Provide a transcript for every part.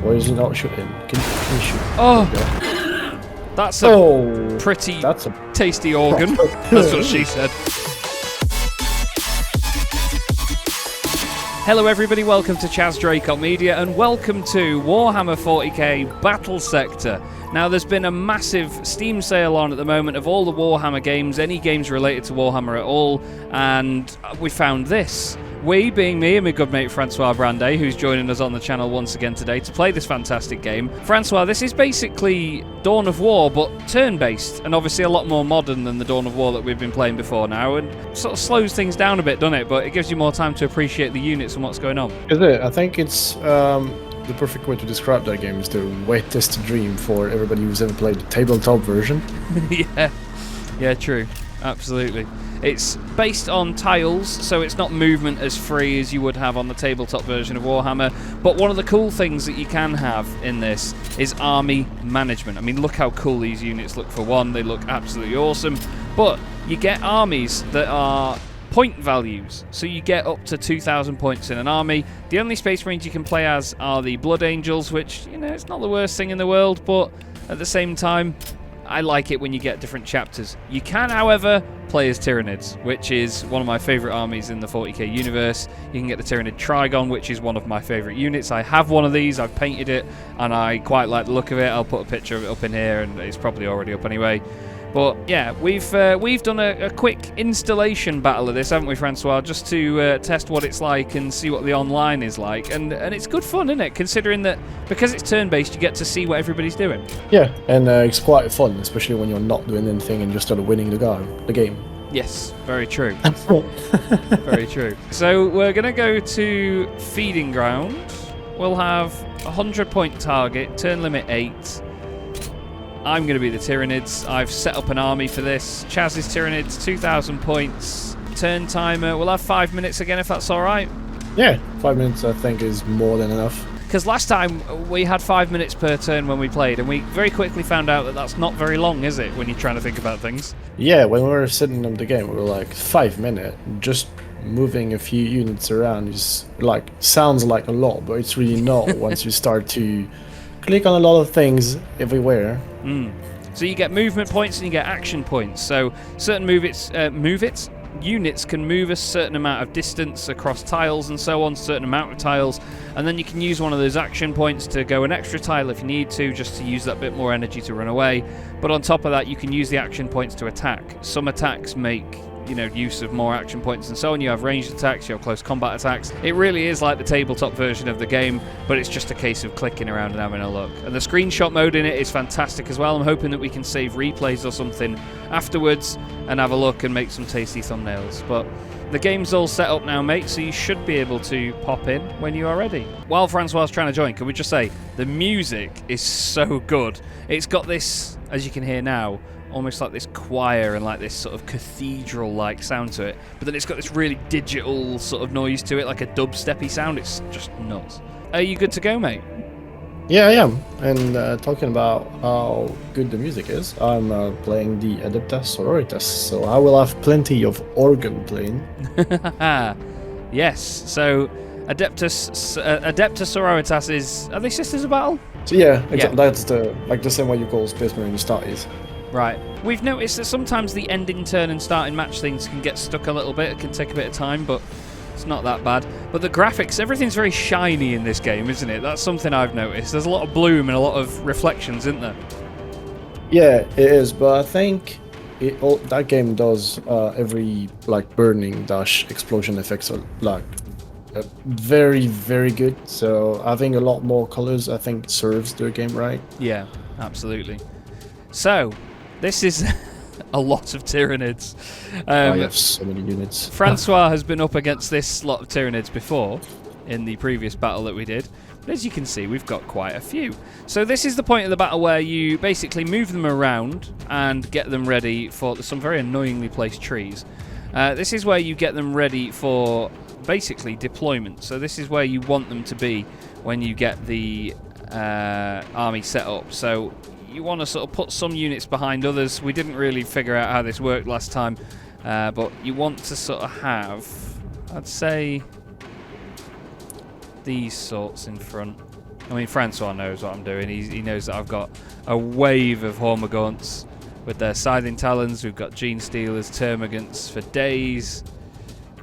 Why is he not shooting? Can you shoot? Oh, that's a pretty tasty organ. That's what she said. Hello everybody, welcome to Chaz Draycott Media and welcome to Warhammer 40k Battlesector. Now there's been a massive Steam sale on at the moment of all the Warhammer games, any games related to Warhammer at all, and we found this. We, being me and my good mate Francois Brandet, who's joining us on the channel once again today to play this fantastic game. Francois, this is basically Dawn of War, but turn-based, and obviously a lot more modern than the Dawn of War that we've been playing before now, and sort of slows things down a bit, doesn't it? But it gives you more time to appreciate the units and what's going on. Is it? I think it's the perfect way to describe that game is the wetest dream for everybody who's ever played the tabletop version. Yeah, true. Absolutely. It's based on tiles, so it's not movement as free as you would have on the tabletop version of Warhammer. But one of the cool things that you can have in this is army management. I mean, look how cool these units look for one. They look absolutely awesome. But you get armies that are point values, so you get up to 2,000 points in an army. The only Space Marines you can play as are the Blood Angels, which, you know, it's not the worst thing in the world, but at the same time, I like it when you get different chapters. You can, however, play as Tyranids, which is one of my favourite armies in the 40k universe. You can get the Tyranid Trigon, which is one of my favourite units. I have one of these, I've painted it, and I quite like the look of it. I'll put a picture of it up in here, and it's probably already up anyway. But yeah, we've done a quick installation battle of this, haven't we, Francois? Just to test what it's like and see what the online is like, and it's good fun, isn't it? Considering that because it's turn-based, you get to see what everybody's doing. Yeah, and it's quite fun, especially when you're not doing anything and just sort of winning the game. Yes, very true. Very true. So we're gonna go to Feeding Ground. We'll have a 100-point target, turn limit 8. I'm going to be the Tyranids. I've set up an army for this. Chaz's Tyranids, 2,000 points. Turn timer. We'll have 5 minutes again if that's all right. Yeah, 5 minutes I think is more than enough. Because last time we had 5 minutes per turn when we played, and we very quickly found out that that's not very long, is it, when you're trying to think about things? Yeah, when we were sitting on the game, we were like, 5 minutes, just moving a few units around is like, sounds like a lot, but it's really not once you start to click on a lot of things everywhere. So you get movement points and you get action points. So certain units can move a certain amount of distance across tiles and so on, certain amount of tiles, and then you can use one of those action points to go an extra tile if you need to, just to use that bit more energy to run away. But on top of that, you can use the action points to attack. Some attacks make, you know, use of more action points and so on. You have ranged attacks, you have close combat attacks. It really is like the tabletop version of the game, but it's just a case of clicking around and having a look. And the screenshot mode in it is fantastic as well. I'm hoping that we can save replays or something afterwards and have a look and make some tasty thumbnails. But the game's all set up now, mate, so you should be able to pop in when you are ready. While Francois is trying to join, can we just say, the music is so good. It's got this, as you can hear now, almost like this choir and like this sort of cathedral-like sound to it, but then it's got this really digital sort of noise to it, like a dubsteppy sound. It's just nuts. Are you good to go, mate? Yeah, I am. And talking about how good the music is, I'm playing the Adeptus Sororitas, so I will have plenty of organ playing. Yes, so Adeptus Sororitas is... Are they Sisters of Battle? So yeah, exactly. That's the same way you call Space Marine starties. Right. We've noticed that sometimes the ending turn and starting match things can get stuck a little bit. It can take a bit of time, but it's not that bad. But the graphics, everything's very shiny in this game, isn't it? That's something I've noticed. There's a lot of bloom and a lot of reflections, isn't there? Yeah, it is, but I think that game does every like burning dash explosion effects are like very, very good. So having a lot more colors, I think, serves the game right. Yeah, absolutely. So, this is a lot of Tyranids. I have so many units. Francois has been up against this lot of Tyranids before in the previous battle that we did. But as you can see, we've got quite a few. So this is the point of the battle where you basically move them around and get them ready for some very annoyingly placed trees. This is where you get them ready for basically deployment. So this is where you want them to be when you get the army set up. So you want to sort of put some units behind others. We didn't really figure out how this worked last time, but you want to sort of have, I'd say, these sorts in front. I mean, Francois knows what I'm doing. He knows that I've got a wave of Hormagaunts with their Scything Talons. We've got Gene Stealers, Termagants for days.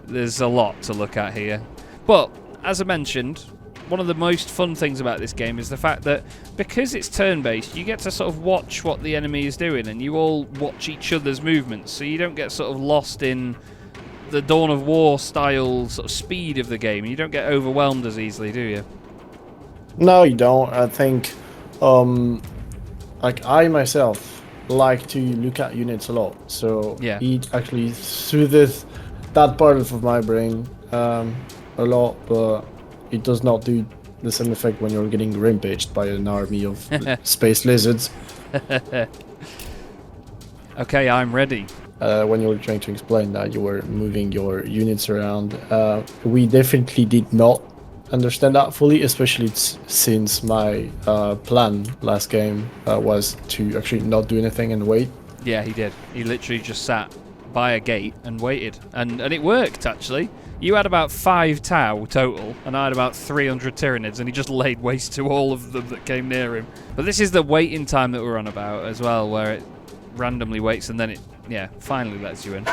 There's a lot to look at here. But, as I mentioned, one of the most fun things about this game is the fact that because it's turn-based, you get to sort of watch what the enemy is doing, and you all watch each other's movements, so you don't get sort of lost in the Dawn of War style sort of speed of the game. You don't get overwhelmed as easily, do you? No, you don't. I think, like I myself like to look at units a lot, so Yeah. it actually soothes that part of my brain a lot, but it does not do the same effect when you're getting rampaged by an army of space lizards. Okay, I'm ready. When you were trying to explain that you were moving your units around, we definitely did not understand that fully, especially since my plan last game was to actually not do anything and wait. Yeah, he did. He literally just sat by a gate and waited. And it worked, actually. You had about 5 Tau total, and I had about 300 Tyranids, and he just laid waste to all of them that came near him. But this is the waiting time that we're on about as well, where it randomly waits and then it, yeah, finally lets you in.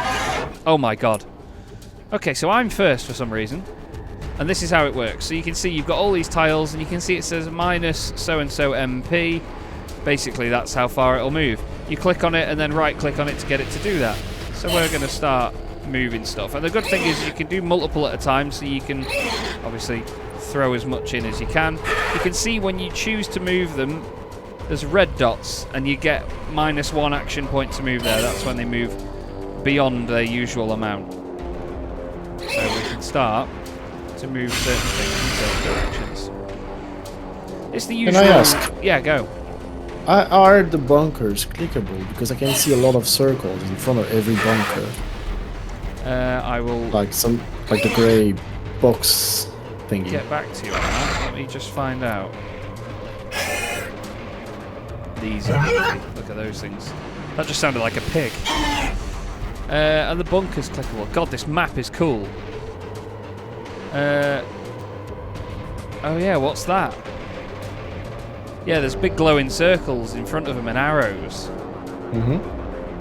Oh my god. Okay, so I'm first for some reason. And this is how it works. So you can see you've got all these tiles, and you can see it says minus so-and-so MP. Basically, that's how far it'll move. You click on it and then right-click on it to get it to do that. So we're going to start moving stuff. And the good thing is you can do multiple at a time, so you can obviously throw as much in as you can. You can see when you choose to move them, there's red dots, and you get -1 action point to move there. That's when they move beyond their usual amount. So we can start to move certain things in certain directions. It's the usual... Can I ask? Yeah, go. Are the bunkers clickable? Because I can see a lot of circles in front of every bunker. I will Like the grey box thingy. get back to you on that. Let me just find out. These are look at those things. That just sounded like a pig. Are the bunkers clickable? God, this map is cool. Oh yeah, what's that? Yeah, there's big glowing circles in front of them and arrows.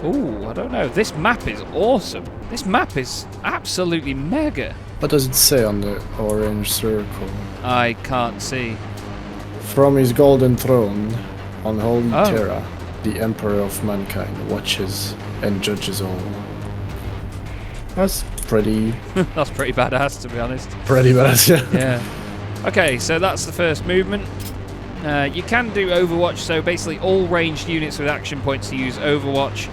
Ooh, I don't know. This map is awesome. This map is absolutely mega. What does it say on the orange circle? I can't see. From his golden throne on Holy Oh. Terra, the Emperor of Mankind watches and judges all. That's pretty That's pretty badass, to be honest. badass, yeah. Yeah. Okay, so that's the first movement. You can do Overwatch, so basically all ranged units with action points to use Overwatch,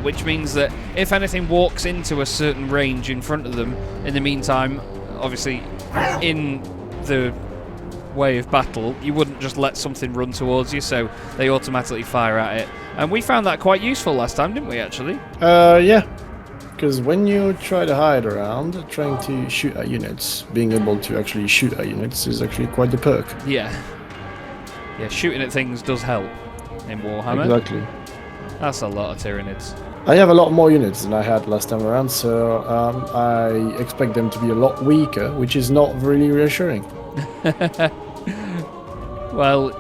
which means that if anything walks into a certain range in front of them, in the meantime, obviously, in the way of battle, you wouldn't just let something run towards you, so they automatically fire at it. And we found that quite useful last time, didn't we, actually? Yeah. Because when you try to hide around, trying to shoot at units, being able to actually shoot at units is actually quite the perk. Yeah. Yeah, shooting at things does help in Warhammer. Exactly. That's a lot of Tyranids. I have a lot more units than I had last time around, so I expect them to be a lot weaker, which is not really reassuring. Well,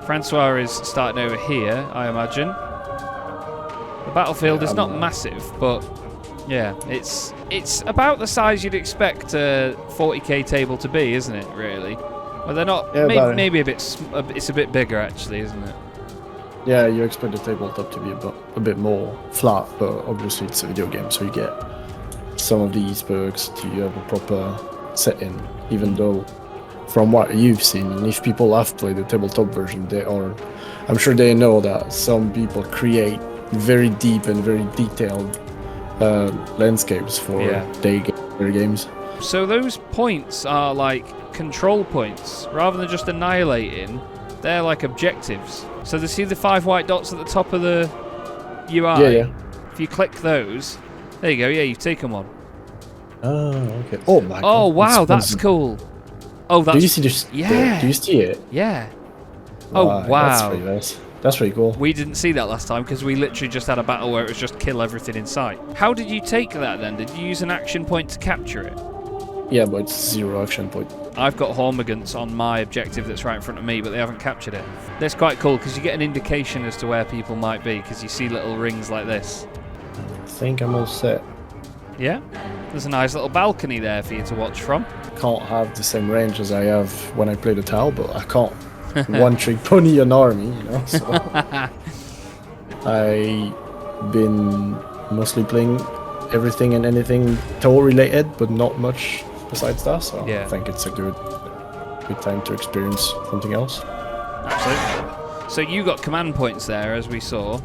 Francois is starting over here, I imagine. The battlefield is not massive, but yeah, it's about the size you'd expect a 40k table to be, isn't it? Really? Well, they're not. Yeah, maybe a bit. It's a bit bigger, actually, isn't it? Yeah, you expect the tabletop to be a bit more flat, but obviously it's a video game, so you get some of these perks to have a proper setting, even though from what you've seen, and if people have played the tabletop version, I'm sure they know that some people create very deep and very detailed landscapes for their games. So those points are like control points, rather than just annihilating. They're like objectives. So they see the 5 white dots at the top of the UI. Yeah. If you click those, there you go. Yeah, you've taken one. Oh, okay. Oh my god. Oh wow, that's cool. Oh, that's. Do you see this? Yeah. Do you see it? Yeah. Oh wow. That's pretty nice. That's pretty cool. We didn't see that last time because we literally just had a battle where it was just kill everything in sight. How did you take that then? Did you use an action point to capture it? Yeah, but it's 0 action point. I've got Hormigants on my objective that's right in front of me, but they haven't captured it. That's quite cool because you get an indication as to where people might be because you see little rings like this. I think I'm all set. Yeah? There's a nice little balcony there for you to watch from. Can't have the same range as I have when I play the Tau, but I can't one-trick pony an army, you know. So I've been mostly playing everything and anything Tau related, but not much besides that. So Yeah. I think it's a good time to experience something else. Absolutely. So you got command points there, as we saw.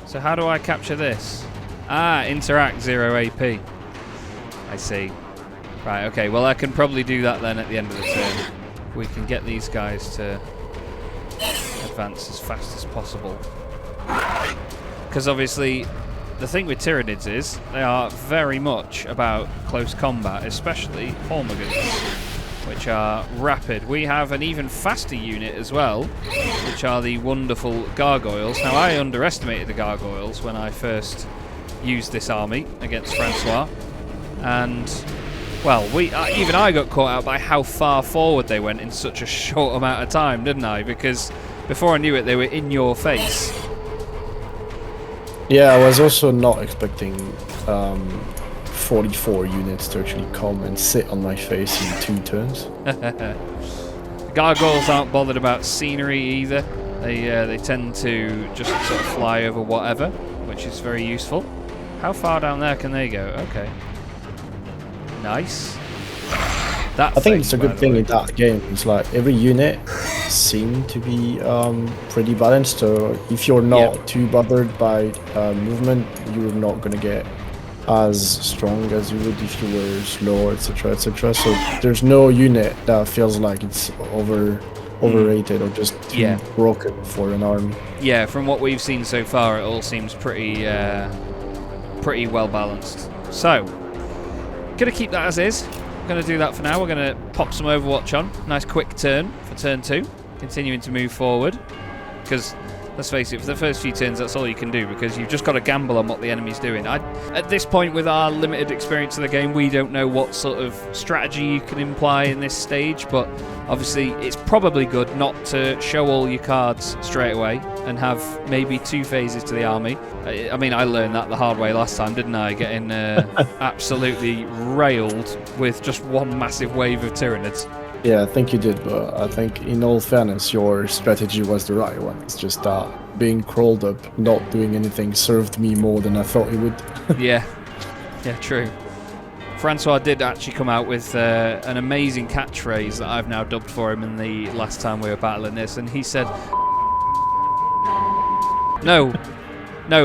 So how do I capture this? Ah, interact 0 AP. I see. Right, okay, well I can probably do that then at the end of the turn. We can get these guys to advance as fast as possible. Because obviously, the thing with Tyranids is, they are very much about close combat, especially Hormigants, which are rapid. We have an even faster unit as well, which are the wonderful Gargoyles. Now, I underestimated the Gargoyles when I first used this army against Francois, and well, even I got caught out by how far forward they went in such a short amount of time, didn't I? Because before I knew it, they were in your face. Yeah, I was also not expecting 44 units to actually come and sit on my face in 2 turns. Gargoyles aren't bothered about scenery either. They tend to just sort of fly over whatever, which is very useful. How far down there can they go? Okay. Nice. That I think it's a by good the thing way. in that game. It's like every unit seemed to be pretty balanced. So if you're not too bothered by movement, you're not gonna get as strong as you would if you were slow, etc., etc. So there's no unit that feels like it's overrated or just too broken for an army. Yeah, from what we've seen so far, it all seems pretty well balanced. So, gonna keep that as is. Gonna do that for now. We're gonna pop some Overwatch on. Nice quick turn for turn 2. Continuing to move forward. Because, let's face it, for the first few turns, that's all you can do, because you've just got to gamble on what the enemy's doing. At this point, with our limited experience of the game, we don't know what sort of strategy you can imply in this stage, but obviously it's probably good not to show all your cards straight away and have maybe 2 phases to the army. I mean, I learned that the hard way last time, didn't I? Getting absolutely railed with just one massive wave of Tyranids. Yeah, I think you did, but I think in all fairness, your strategy was the right one. It's just that being crawled up, not doing anything, served me more than I thought it would. Yeah, true. Francois did actually come out with an amazing catchphrase that I've now dubbed for him in the last time we were battling this, and he said, No,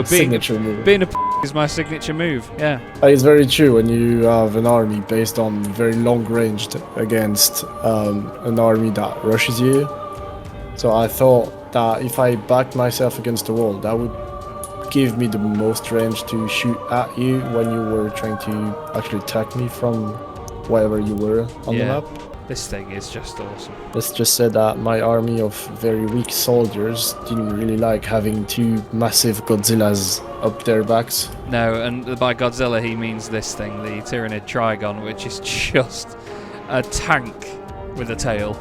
Signature move. being a is my signature move, yeah. It's very true when you have an army based on very long ranged against an army that rushes you. So I thought that if I backed myself against the wall, that would give me the most range to shoot at you when you were trying to actually attack me from wherever you were on the map. This thing is just awesome. Let's just say that my army of very weak soldiers didn't really like having 2 massive Godzillas up their backs. No, and by Godzilla he means this thing, the Tyranid Trigon, which is just a tank with a tail.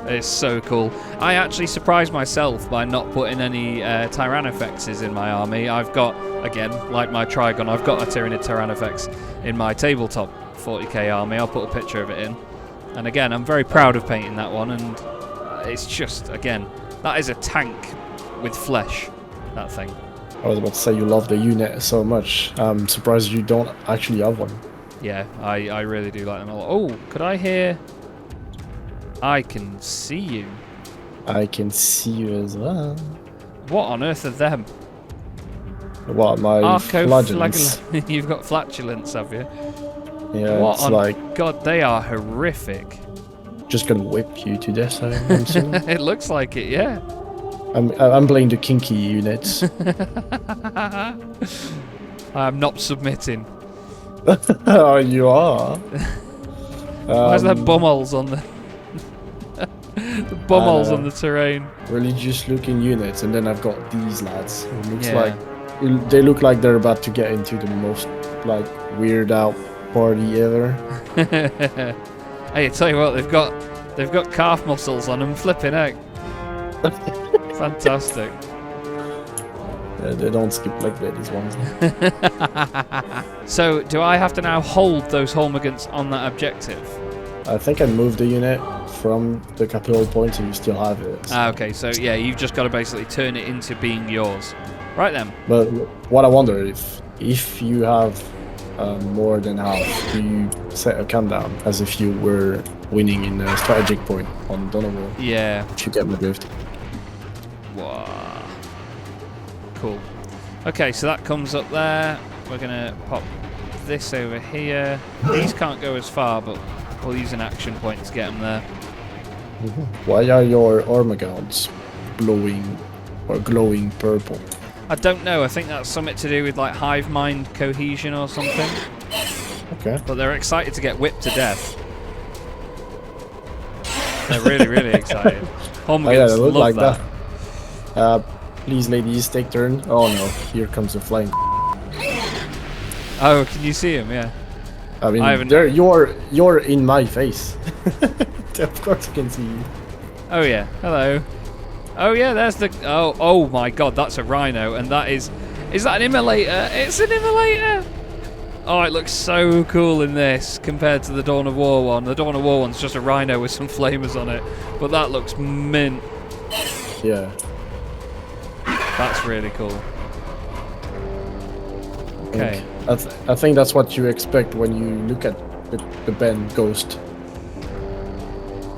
It's so cool. I actually surprised myself by not putting any Tyrannofexes in my army. I've got, again, like my Trigon, I've got a Tyranid Tyrannofex in my tabletop 40k army. I'll put a picture of it in. And again, I'm very proud of painting that one, and it's just, again, that is a tank with flesh, that thing. I was about to say you love the unit so much. I'm surprised you don't actually have one. Yeah, I really do like them a lot. Oh, could I hear... I can see you. I can see you as well. What on earth are them? What, my flagellants? You've got flatulence, have you? Yeah, What it's on like... God, they are horrific. Just gonna whip you to death, I'm assuming. It looks like it, yeah. I'm playing the kinky units. I'm not submitting. Oh, you are? Why's there bumholes on the... the bumholes on the terrain? Religious looking units, and then I've got these lads. It looks Yeah. like... They look like they're about to get into the most, like, weird out party ever. Hey, I tell you what, they've got They've got calf muscles on them, flipping out. Fantastic. They don't skip like that, these ones. So, do I have to now hold those Hormigants on that objective? I think I moved the unit from the capital point and you still have it. Ah, okay, so yeah, you've just got to basically turn it into being yours. Right then. But what I wonder if you have more than half, do you set a countdown as if you were winning in a strategic point on Donovan? Yeah. If you get my drift. Wow. Cool. Okay, so that comes up there. We're going to pop this over here. These can't go as far, but we'll use an action point to get them there. Why are your Ormagons glowing or glowing purple? I don't know. I think that's something to do with like hive mind cohesion or something. Okay. But they're excited to get whipped to death. They're really, really excited. Hormigans Yeah, they look love like that. that. Please, ladies, take turn. Oh no, here comes the flying. Oh, can you see him? Yeah. I mean, I haven't- you're in my face. Of course, I can see you. Oh yeah. Hello. Oh yeah. There's the. Oh my God. That's a rhino, and that is. Is that an immolator? It's an immolator. Oh, it looks so cool in this compared to the Dawn of War one. The Dawn of War one's just a rhino with some flamers on it, but that looks mint. Yeah. That's really cool. Okay. I think that's what you expect when you look at the Ben Ghost.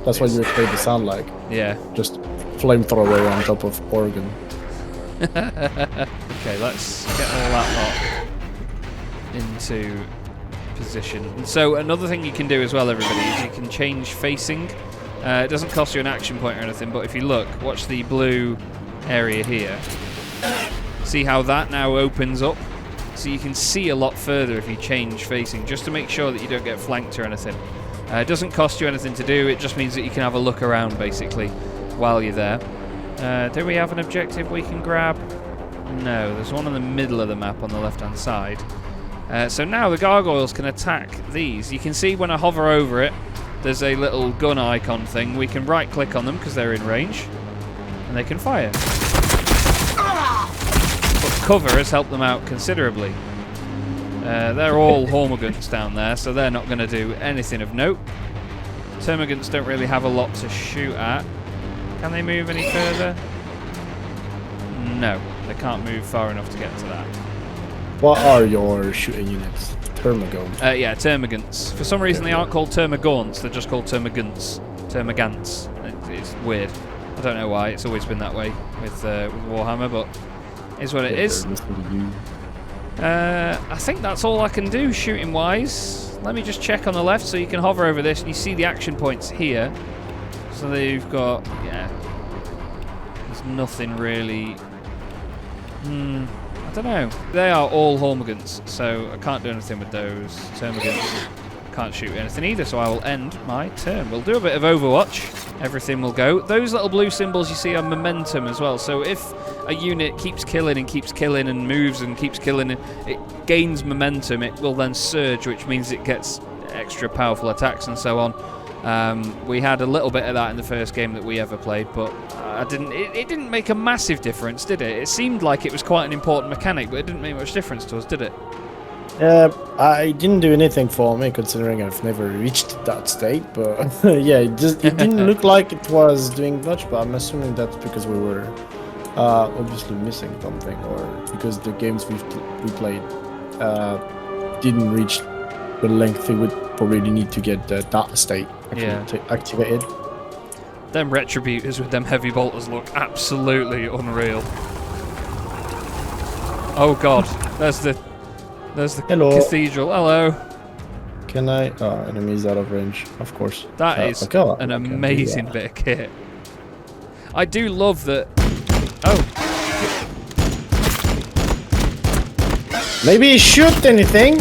That's what you expect to sound like. Yeah. Just flamethrower on top of organ. Okay, let's get all that lot into position. And so another thing you can do as well, everybody, is you can change facing. It doesn't cost you an action point or anything, but if you look, watch the blue area here. See how that now opens up? So you can see a lot further if you change facing, just to make sure that you don't get flanked or anything. It doesn't cost you anything to do, it just means that you can have a look around, basically, while you're there. Do we have an objective we can grab? No, there's one in the middle of the map on the left-hand side. So now the gargoyles can attack these. You can see when I hover over it, there's a little gun icon thing. We can right-click on them because they're in range, and they can fire. But cover has helped them out considerably. They're all Hormigants down there, so they're not going to do anything of note. Termagants don't really have a lot to shoot at. Can they move any further? No, they can't move far enough to get to that. What are your shooting units? Termagon. Yeah, Termagants. For some reason they aren't called Termagaunts, they're just called Termagants. Termagants. It's weird. I don't know why, it's always been that way with Warhammer, but is what it is. I think that's all I can do shooting wise. Let me just check on the left so you can hover over this and you see the action points here. So they've got, yeah, there's nothing really. I don't know. They are all Hormigants, so I can't do anything with those. Termagants can't shoot anything either, so I will end my turn. We'll do a bit of Overwatch. Everything will go. Those little blue symbols you see are momentum as well. So if a unit keeps killing and moves and keeps killing, and it gains momentum, it will then surge, which means it gets extra powerful attacks and so on. We had a little bit of that in the first game that we ever played, but it didn't make a massive difference, did it? It seemed like it was quite an important mechanic, but it didn't make much difference to us, did it? I didn't do anything for me, considering I've never reached that state, but yeah, it didn't look like it was doing much, but I'm assuming that's because we were obviously missing something, or because the games we played didn't reach the length they would probably need to get that state activated. Them Retributors with them heavy bolters look absolutely unreal. Oh god, there's the Hello. cathedral. Hello. Can I? Oh, enemies out of range, of course. That is an amazing bit of kit. I do love that. Oh. Maybe shoot anything.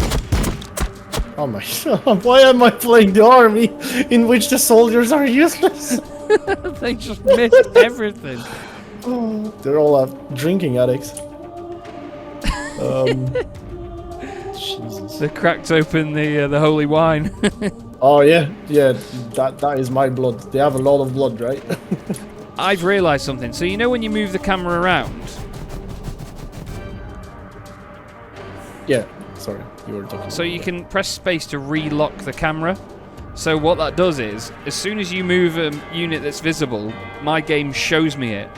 Oh my god! Why am I playing the army in which the soldiers are useless? They just missed everything. Oh, they're all drinking addicts. Jesus. They cracked open the holy wine. Oh yeah, yeah. That is my blood. They have a lot of blood, right? I've realised something. So you know when you move the camera around? Yeah. Sorry, you were talking. So you can press space to relock the camera. So what that does is, as soon as you move a unit that's visible, my game shows me it.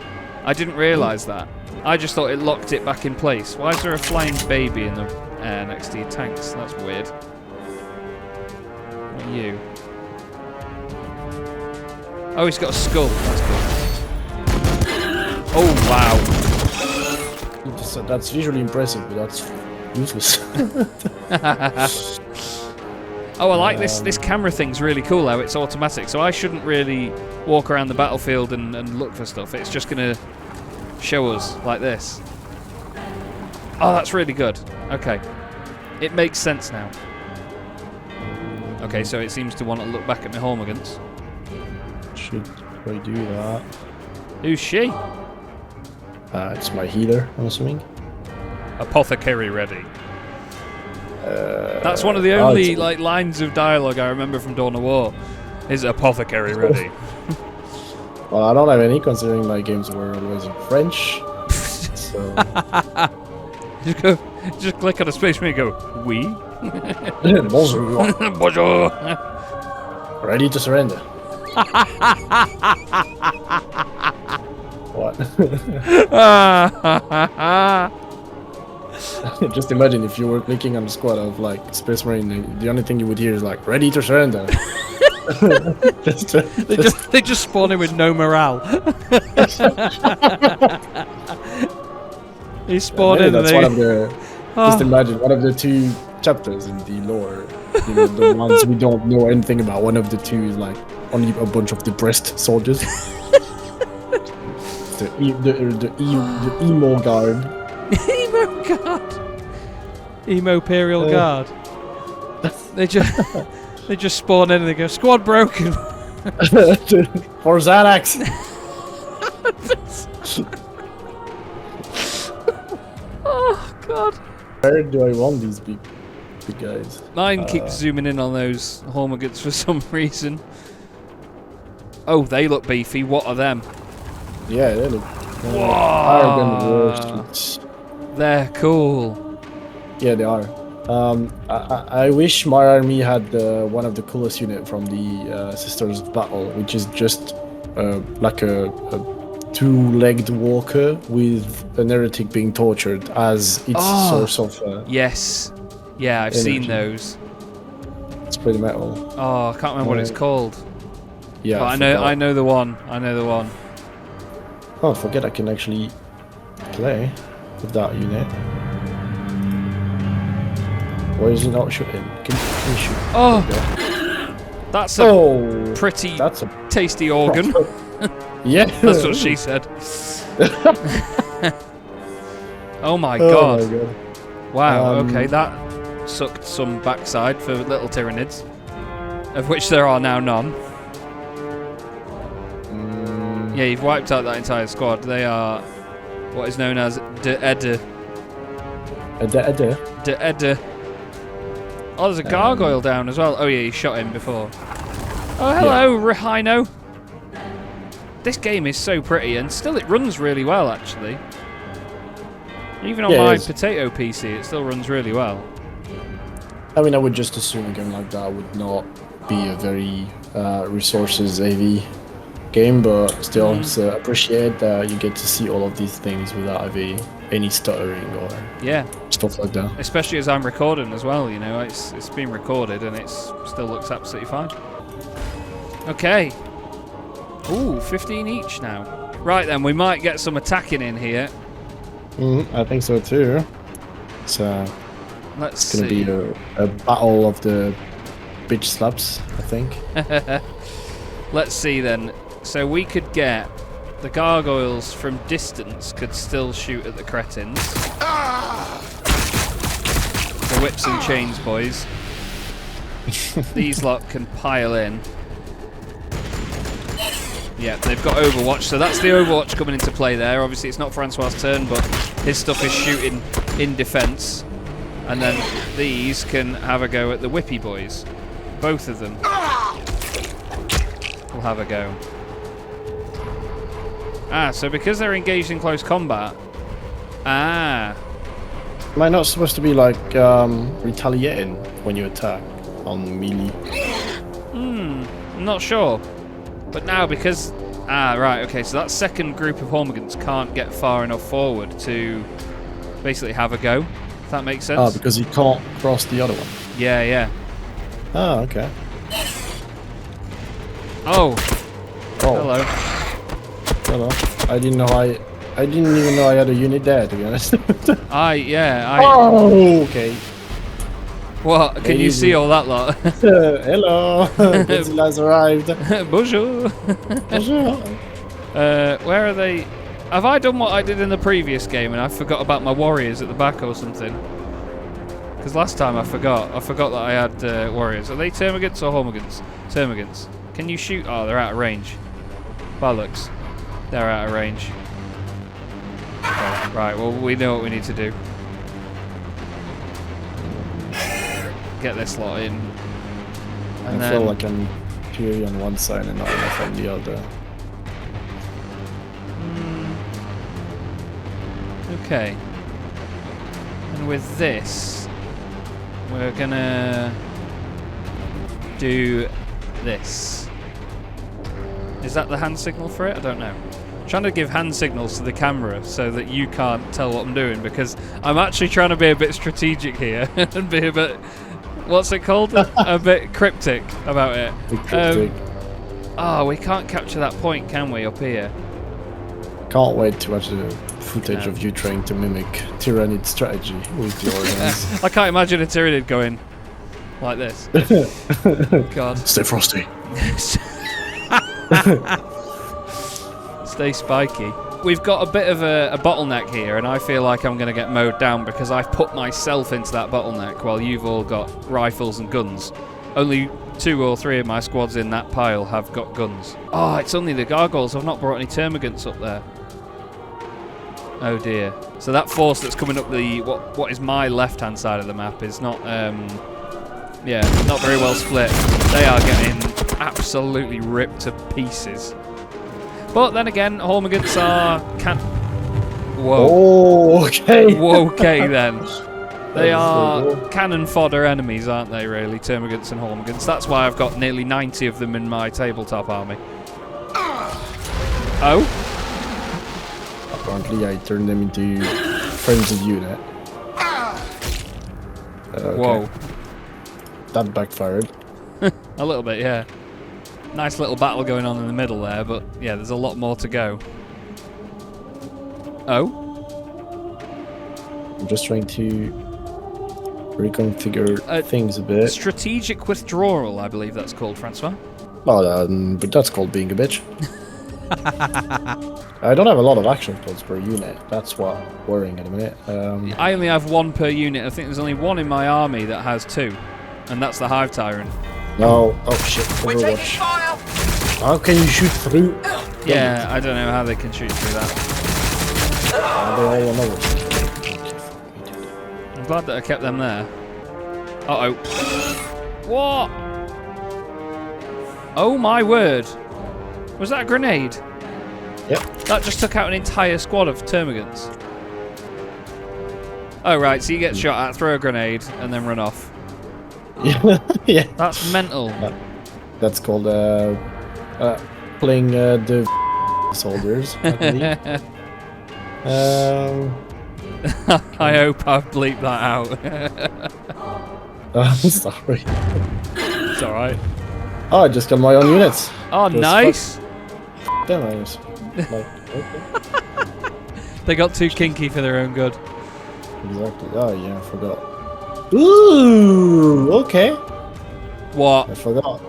I didn't realise that. I just thought it locked it back in place. Why is there a flying baby in the air next to your tanks? That's weird. What are you? Oh, he's got a skull. That's good. Oh, wow. That's visually impressive, but that's useless. Oh, I like this. This camera thing's really cool how it's automatic. So I shouldn't really walk around the battlefield and look for stuff. It's just going to show us like this. Oh, that's really good. Okay. It makes sense now. Okay, so it seems to want to look back at my Hormigans. Should I do that? Who's she? It's my healer, I'm assuming. Apothecary ready. That's one of the only like lines of dialogue I remember from Dawn of War. Is apothecary ready? Well, I don't have any, considering my games were always in French. So just click on a space and go, oui. bonjour. Bonjour. Ready to surrender. What? Just imagine if you were clicking on the squad of like Space Marine, the only thing you would hear is like ready to surrender. They just spawn in with no morale. They spawn in. That's one of the. Just imagine one of the two chapters in the lore. You know, the ones we don't know anything about. One of the two is like only a bunch of depressed soldiers. the emo guard. Emo guard. Emo Imperial Guard. They just spawn in and they go, squad broken. For Xanax. Oh god. Where do I want these big guys? Mine keeps zooming in on those Hormigans for some reason. Oh, they look beefy. What are them? Yeah, they look higher than the worst. They're cool. Yeah, they are. I wish my army had one of the coolest unit from the Sisters of Battle, which is just like a two-legged walker with an heretic being tortured as its source of yes. Yeah, I've seen those. It's pretty metal. Oh, I can't remember what it's called. Yeah, but I know the one. I know the one. Oh, I forget I can actually play with that unit. Why is he not shooting? Can you shoot? Oh, that's a pretty tasty organ. Yeah, that's what she said. Oh my god! Oh my god. Wow. Okay, that sucked some backside for little Tyranids, of which there are now none. Yeah, you've wiped out that entire squad. They are what is known as derive. Derive. Oh, there's a gargoyle down as well. Oh yeah, you shot him before. Oh, hello, Rhino. This game is so pretty, and still it runs really well, actually. Even on my potato PC, it still runs really well. I mean, I would just assume a game like that would not be a very resources AV game, but still, it's appreciate that you get to see all of these things without having any stuttering or stuff like that. Especially as I'm recording as well, you know, it's been recorded and it still looks absolutely fine. Okay. Ooh, 15 each now. Right then, we might get some attacking in here. I think so too. So it's gonna be a battle of the bitch slaps, I think. Let's see then. So we could get the gargoyles from distance could still shoot at the cretins. The whips and chains boys. These lot can pile in. Yeah, they've got Overwatch, so that's the Overwatch coming into play there. Obviously, it's not Francois' turn, but his stuff is shooting in defence. And then these can have a go at the whippy boys. Both of them will have a go. Ah, so because they're engaged in close combat... Ah. Am I not supposed to be like retaliating when you attack on melee? I'm not sure. But now because... Ah, right, okay, so that second group of Hormigans can't get far enough forward to basically have a go, if that makes sense. Ah, because he can't cross the other one. Yeah, yeah. Ah, okay. Oh. Oh. Hello. Hello. I didn't even know I had a unit there, to be honest. Oh, okay. What? Can you see all that lot? Hello. Brazil has arrived. Bonjour. Bonjour. Where are they? Have I done what I did in the previous game and I forgot about my warriors at the back or something? Because last time I forgot. I forgot that I had warriors. Are they Termagants or Hormigans? Termagants. Can you shoot? Oh, they're out of range. Bollocks. They're out of range. Okay, right, well, we know what we need to do. Get this lot in. And I feel like I'm purely on one side and not enough on the other. Okay. And with this, we're gonna do this. Is that the hand signal for it? I don't know. I'm trying to give hand signals to the camera so that you can't tell what I'm doing, because I'm actually trying to be a bit strategic here and be a bit, what's it called? A bit cryptic about it. We can't capture that point, can we, up here? Can't wait to watch the footage of you trying to mimic Tyranid strategy with your hands. I can't imagine a Tyranid going like this. God. Stay frosty. Stay spiky. We've got a bit of a bottleneck here, and I feel like I'm going to get mowed down because I've put myself into that bottleneck while you've all got rifles and guns. Only 2 or 3 of my squads in that pile have got guns. Oh, it's only the gargoyles. I've not brought any termagants up there. Oh dear. So that force that's coming up the what is my left-hand side of the map is not not very well split. They are getting absolutely ripped to pieces. But then again, Hormigans are Whoa. Oh, okay. Whoa, okay then. They are cannon fodder enemies, aren't they, really? Termagants and Hormigans. That's why I've got nearly 90 of them in my tabletop army. Oh? Apparently I turned them into friends of unit. Okay. Whoa. That backfired. A little bit, yeah. Nice little battle going on in the middle there, but yeah, there's a lot more to go. Oh? I'm just trying to reconfigure things a bit. Strategic withdrawal, I believe that's called, Francois. Oh, but that's called being a bitch. I don't have a lot of action points per unit. That's what worrying at the minute. I only have 1 per unit. I think there's only 1 in my army that has 2, and that's the Hive Tyrant. No. Oh shit. Overwatch. How can you shoot through? Yeah, I don't know how they can shoot through that. They all on over. I'm glad that I kept them there. Uh-oh. What? Oh my word. Was that a grenade? Yep. That just took out an entire squad of termagants. Oh right, so you get shot at, throw a grenade, and then run off. Yeah. That's mental. That's called playing the soldiers, I believe. I hope I've bleeped that out. Sorry. It's alright. Oh, I just got my own units. Oh, Just nice! Damn, I was like, okay. They got too kinky for their own good. Exactly. Oh, yeah, I forgot. Ooh, okay. What? I forgot.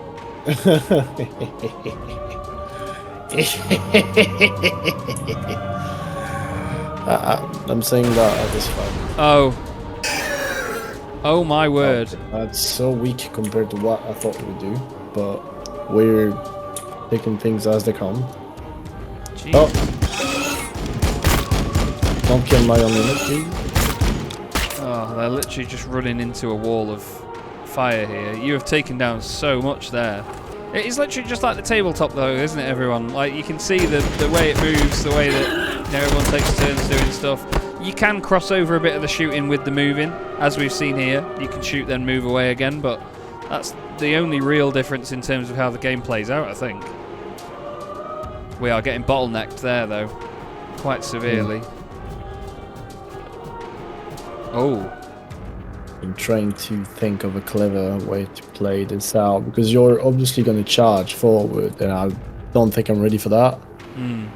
I'm saying that at this fight. Oh. Oh my word. That's so weak compared to what I thought we would do, but we're taking things as they come. Jeez. Oh. Don't kill my own unit, please. Oh, So they're literally just running into a wall of fire here. You have taken down so much there. It is literally just like the tabletop though, isn't it, everyone? Like, you can see the way it moves, the way that, you know, everyone takes turns doing stuff. You can cross over a bit of the shooting with the moving, as we've seen here. You can shoot then move away again, but that's the only real difference in terms of how the game plays out, I think. We are getting bottlenecked there though, quite severely. Oh. I'm trying to think of a clever way to play this out, because you're obviously going to charge forward, and I don't think I'm ready for that. And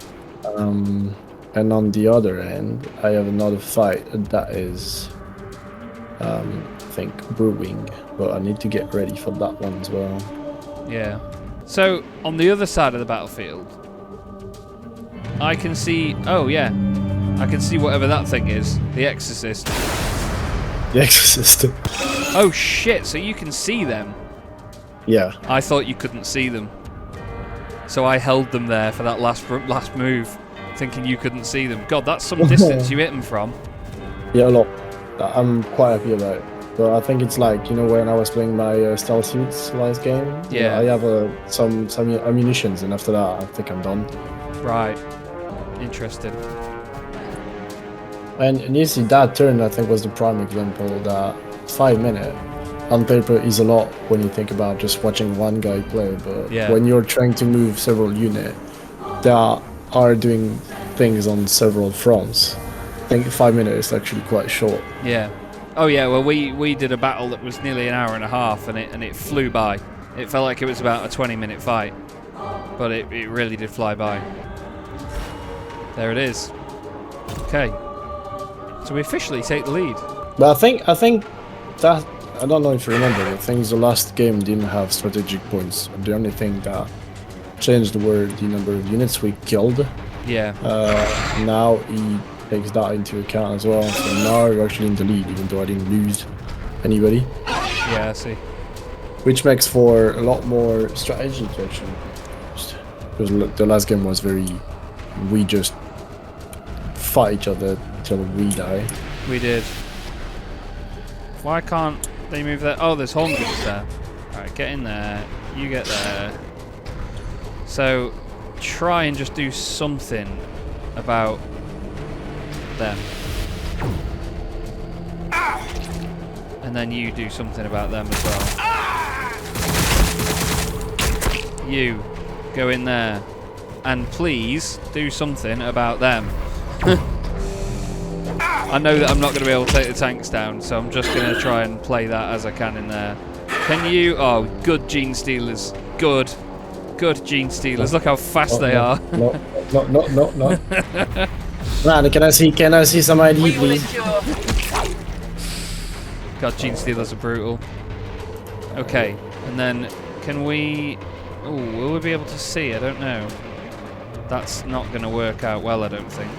on the other end, I have another fight that is, I think, brewing, but I need to get ready for that one as well. Yeah. So, on the other side of the battlefield, I can see... Oh, yeah. I can see whatever that thing is. The Exorcist. The Exorcist. Oh, shit. So you can see them? Yeah. I thought you couldn't see them. So I held them there for that last move, thinking you couldn't see them. God, that's some distance you hit them from. Yeah, a lot. I'm quite happy about it. But I think it's like, you know, when I was playing my stealth suits last game. Yeah. I have some ammunitions, and after that, I think I'm done. Right. Interesting. And you see, that turn, I think, was the prime example that 5 minutes on paper is a lot when you think about just watching one guy play. But when you're trying to move several units that are doing things on several fronts, I think 5 minutes is actually quite short. Yeah. Oh yeah. Well, we did a battle that was nearly an hour and a half, and it flew by. It felt like it was about a 20-minute fight, but it really did fly by. There it is. Okay. So we officially take the lead. But I think that, I don't know if you remember, but things the last game didn't have strategic points. The only thing that changed were the number of units we killed. Yeah. Now he takes that into account as well. So now we're actually in the lead, even though I didn't lose anybody. Yeah, I see. Which makes for a lot more strategy actually. Because the last game was very, we just fight each other till we die. We did. Why can't they move there? Oh, there's home goods there. Alright, get in there. You get there. So, try and just do something about them. And then you do something about them as well. You, go in there. And please, do something about them. I know that I'm not going to be able to take the tanks down, so I'm just going to try and play that as I can in there. Can you... Oh, good gene stealers. Good. Good gene stealers. Look how fast they are. No. Man, can I see some ID, please? God, gene stealers are brutal. Okay, and then can we... Oh, will we be able to see? I don't know. That's not going to work out well, I don't think.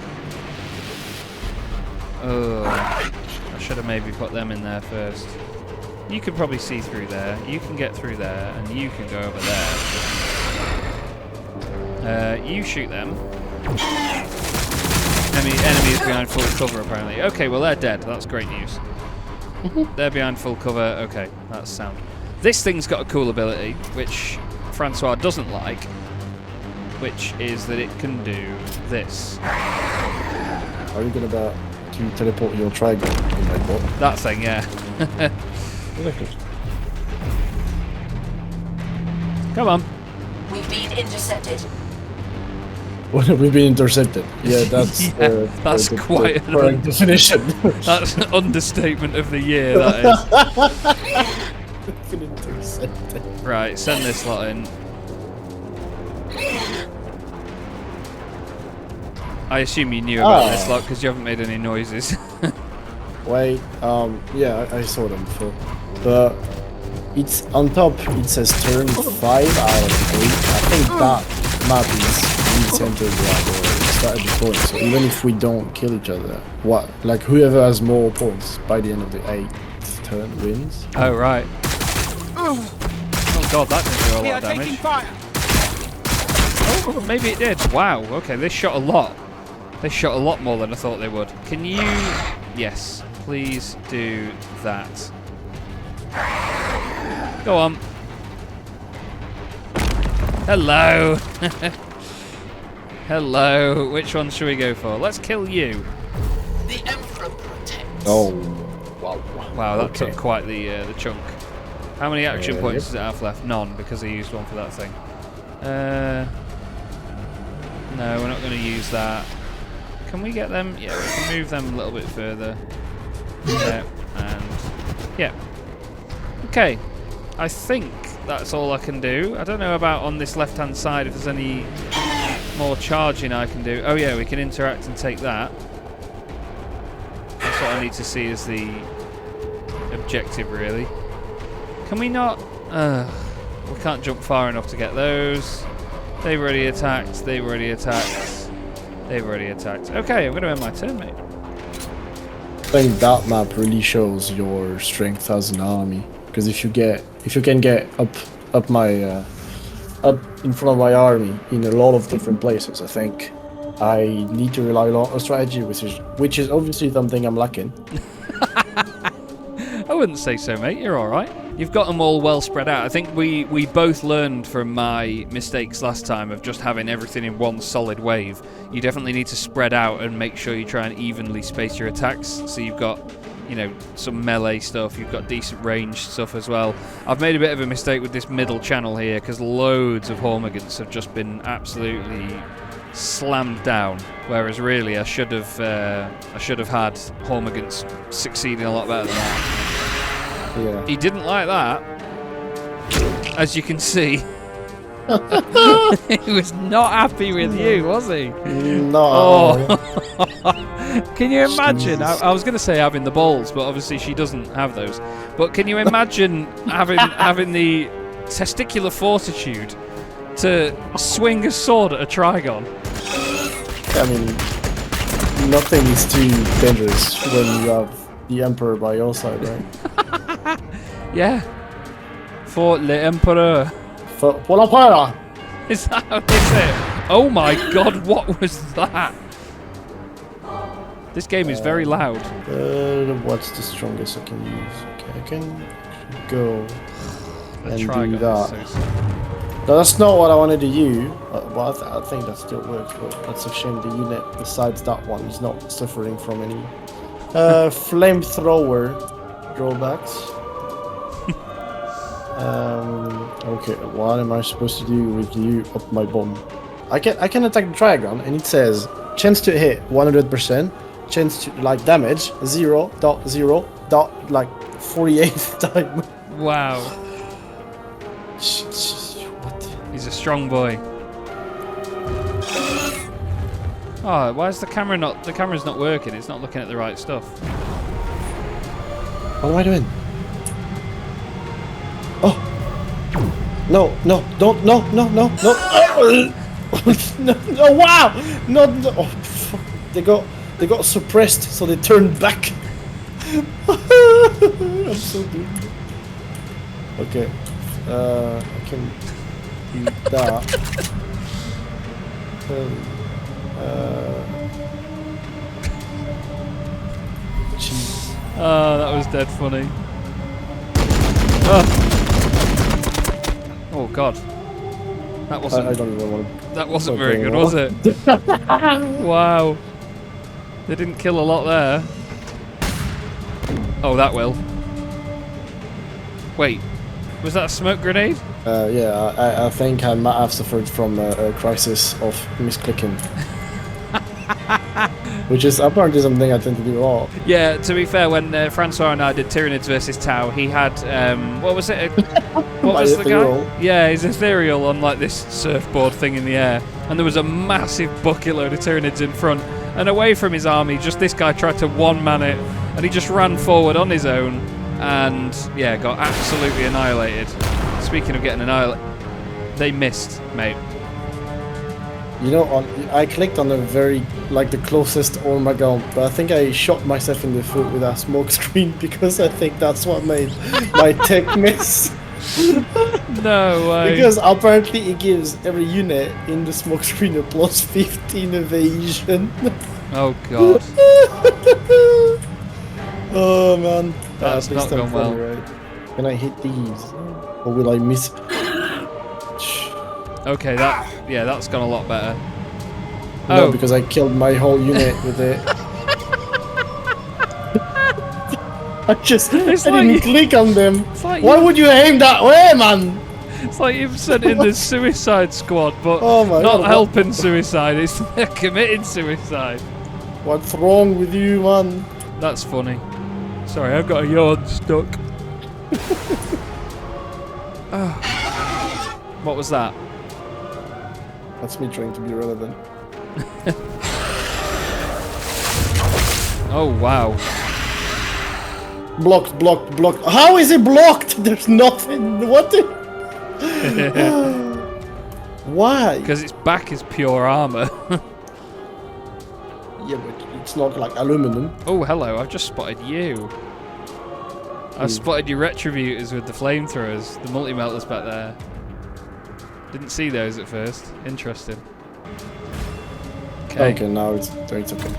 Oh, I should have maybe put them in there first. You can probably see through there. You can get through there, and you can go over there. You shoot them. Enemies behind full cover, apparently. Okay, well, they're dead. That's great news. They're behind full cover. Okay, that's sound. This thing's got a cool ability, which Francois doesn't like, which is that it can do this. Are you going to teleport your triangle in my bot? That thing, yeah. Come on. We've been intercepted. What have we been intercepted? Yeah, that's that's quite the correct definition. That's an understatement of the year, that is. Been intercepted. Right, send this lot in. I assume you knew about this lot because you haven't made any noises. Wait, yeah, I saw them before. But it's on top, it says turn 5 out of 8. I think that map is re-centered or started the point. So even if we don't kill each other, like whoever has more points by the end of the 8th turn wins. Oh, right. Oh god, that didn't do a lot of damage. Oh, maybe it did. Wow, okay, they shot a lot. They shot a lot more than I thought they would. Can you... Yes. Please do that. Go on. Hello. Hello. Which one should we go for? Let's kill you. The Emperor protects. Oh, wow. Wow, that Okay. took quite the chunk. How many action points Yep. does it have left? None, because I used one for that thing. No, we're not going to use that. Can we get them? Yeah, we can move them a little bit further. Yeah, and yeah. Okay, I think that's all I can do. I don't know about on this left-hand side if there's any more charging I can do. Oh yeah, we can interact and take that. That's what I need to see as the objective, really. Can we not? We can't jump far enough to get those. They've already attacked. They've already attacked. They've already attacked. Okay, I'm going to end my turn, mate. I think that map really shows your strength as an army. Because if you can get up in front of my army in a lot of different places, I think I need to rely a lot on strategy, which is obviously something I'm lacking. I wouldn't say so, mate. You're all right. You've got them all well spread out. I think we both learned from my mistakes last time of just having everything in one solid wave. You definitely need to spread out and make sure you try and evenly space your attacks. So you've got, you know, some melee stuff. You've got decent range stuff as well. I've made a bit of a mistake with this middle channel here because loads of Hormigans have just been absolutely slammed down. Whereas really, I should have had Hormigans succeeding a lot better than that. Yeah. He didn't like that, as you can see. He was not happy with you, was he? No. Can you imagine? Jesus. I was going to say having the balls, but obviously she doesn't have those. But can you imagine having the testicular fortitude to swing a sword at a Trigon? I mean, nothing is too dangerous when you have the Emperor by your side, right? Yeah. For le Empereur. For la para! Is that how they say it? Oh my god, what was that? This game is very loud. What's the strongest I can use? Okay, I can go and do Trigon that. is so No, that's not what I wanted to use. Well, I think that still works, but that's a shame the unit besides that one is not suffering from any flamethrower drawbacks. Okay, what am I supposed to do with you up my bomb? I can attack the Trigon, and it says chance to hit 100%, chance to like damage 0.0 like 48th time. Wow. What? He's a strong boy. Oh, why is the camera not? The camera's not working. It's not looking at the right stuff. What am I doing? Oh! No! No! Don't! No! No! No! No! No! No! Wow! No! No! Oh, fuck. They got suppressed, so they turned back. I'm so good. Okay. I can do that. Jeez. Oh, that was dead funny. Oh, oh god. That wasn't. I don't even want to. That wasn't Okay, very good, well. was it? Wow. They didn't kill a lot there. Oh, that will. Wait. Was that a smoke grenade? Yeah, I think I might have suffered from a crisis of misclicking. Which is apparently something I tend to do a lot. Yeah, to be fair, when Francois and I did Tyranids versus Tau, he had, what was it? What My was the ethereal. guy? Yeah, his ethereal on like this surfboard thing in the air. And there was a massive bucket load of Tyranids in front. And away from his army, just this guy tried to one-man it. And he just ran forward on his own. And, yeah, got absolutely annihilated. Speaking of getting annihilated, they missed, mate. You know, I clicked on the very, like the closest Ormagon, but I think I shot myself in the foot with that smoke screen because I think that's what made my tech miss. No way. Because apparently it gives every unit in the smoke screen a plus 15 evasion. Oh, God. Oh man, That's at least not I'm gone well. funny, right? Can I hit these, or will I miss? Okay, that's gone a lot better. No, Oh. because I killed my whole unit with it. I It's didn't like- click on them. It's like Why you- would you aim that way, man? It's like you've sent in the suicide squad, but Oh my not God, helping suicide, it's committing suicide. What's wrong with you, man? That's funny. Sorry, I've got a yawn stuck. What was that? That's me trying to be relevant. Oh, wow. Blocked, blocked, blocked. How is it blocked? There's nothing. What the? Why? Because its back is pure armor. Yeah, but it's not like aluminum. Oh, hello, I've just spotted you. I've spotted your retributors with the flamethrowers, the multi-melters back there. Didn't see those at first. Interesting. Okay, now it's okay.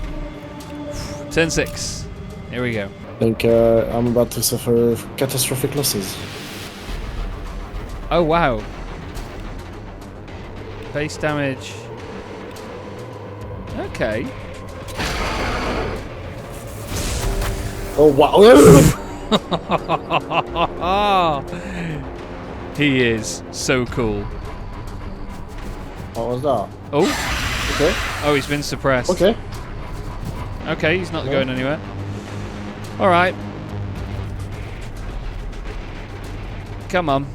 Turn 6. Here we go. I think I'm about to suffer catastrophic losses. Oh, wow. Base damage. Okay. Oh wow! He is so cool. What was that? Oh, Okay. oh, he's been suppressed. Okay. Okay, he's not going anywhere. All right. Come on.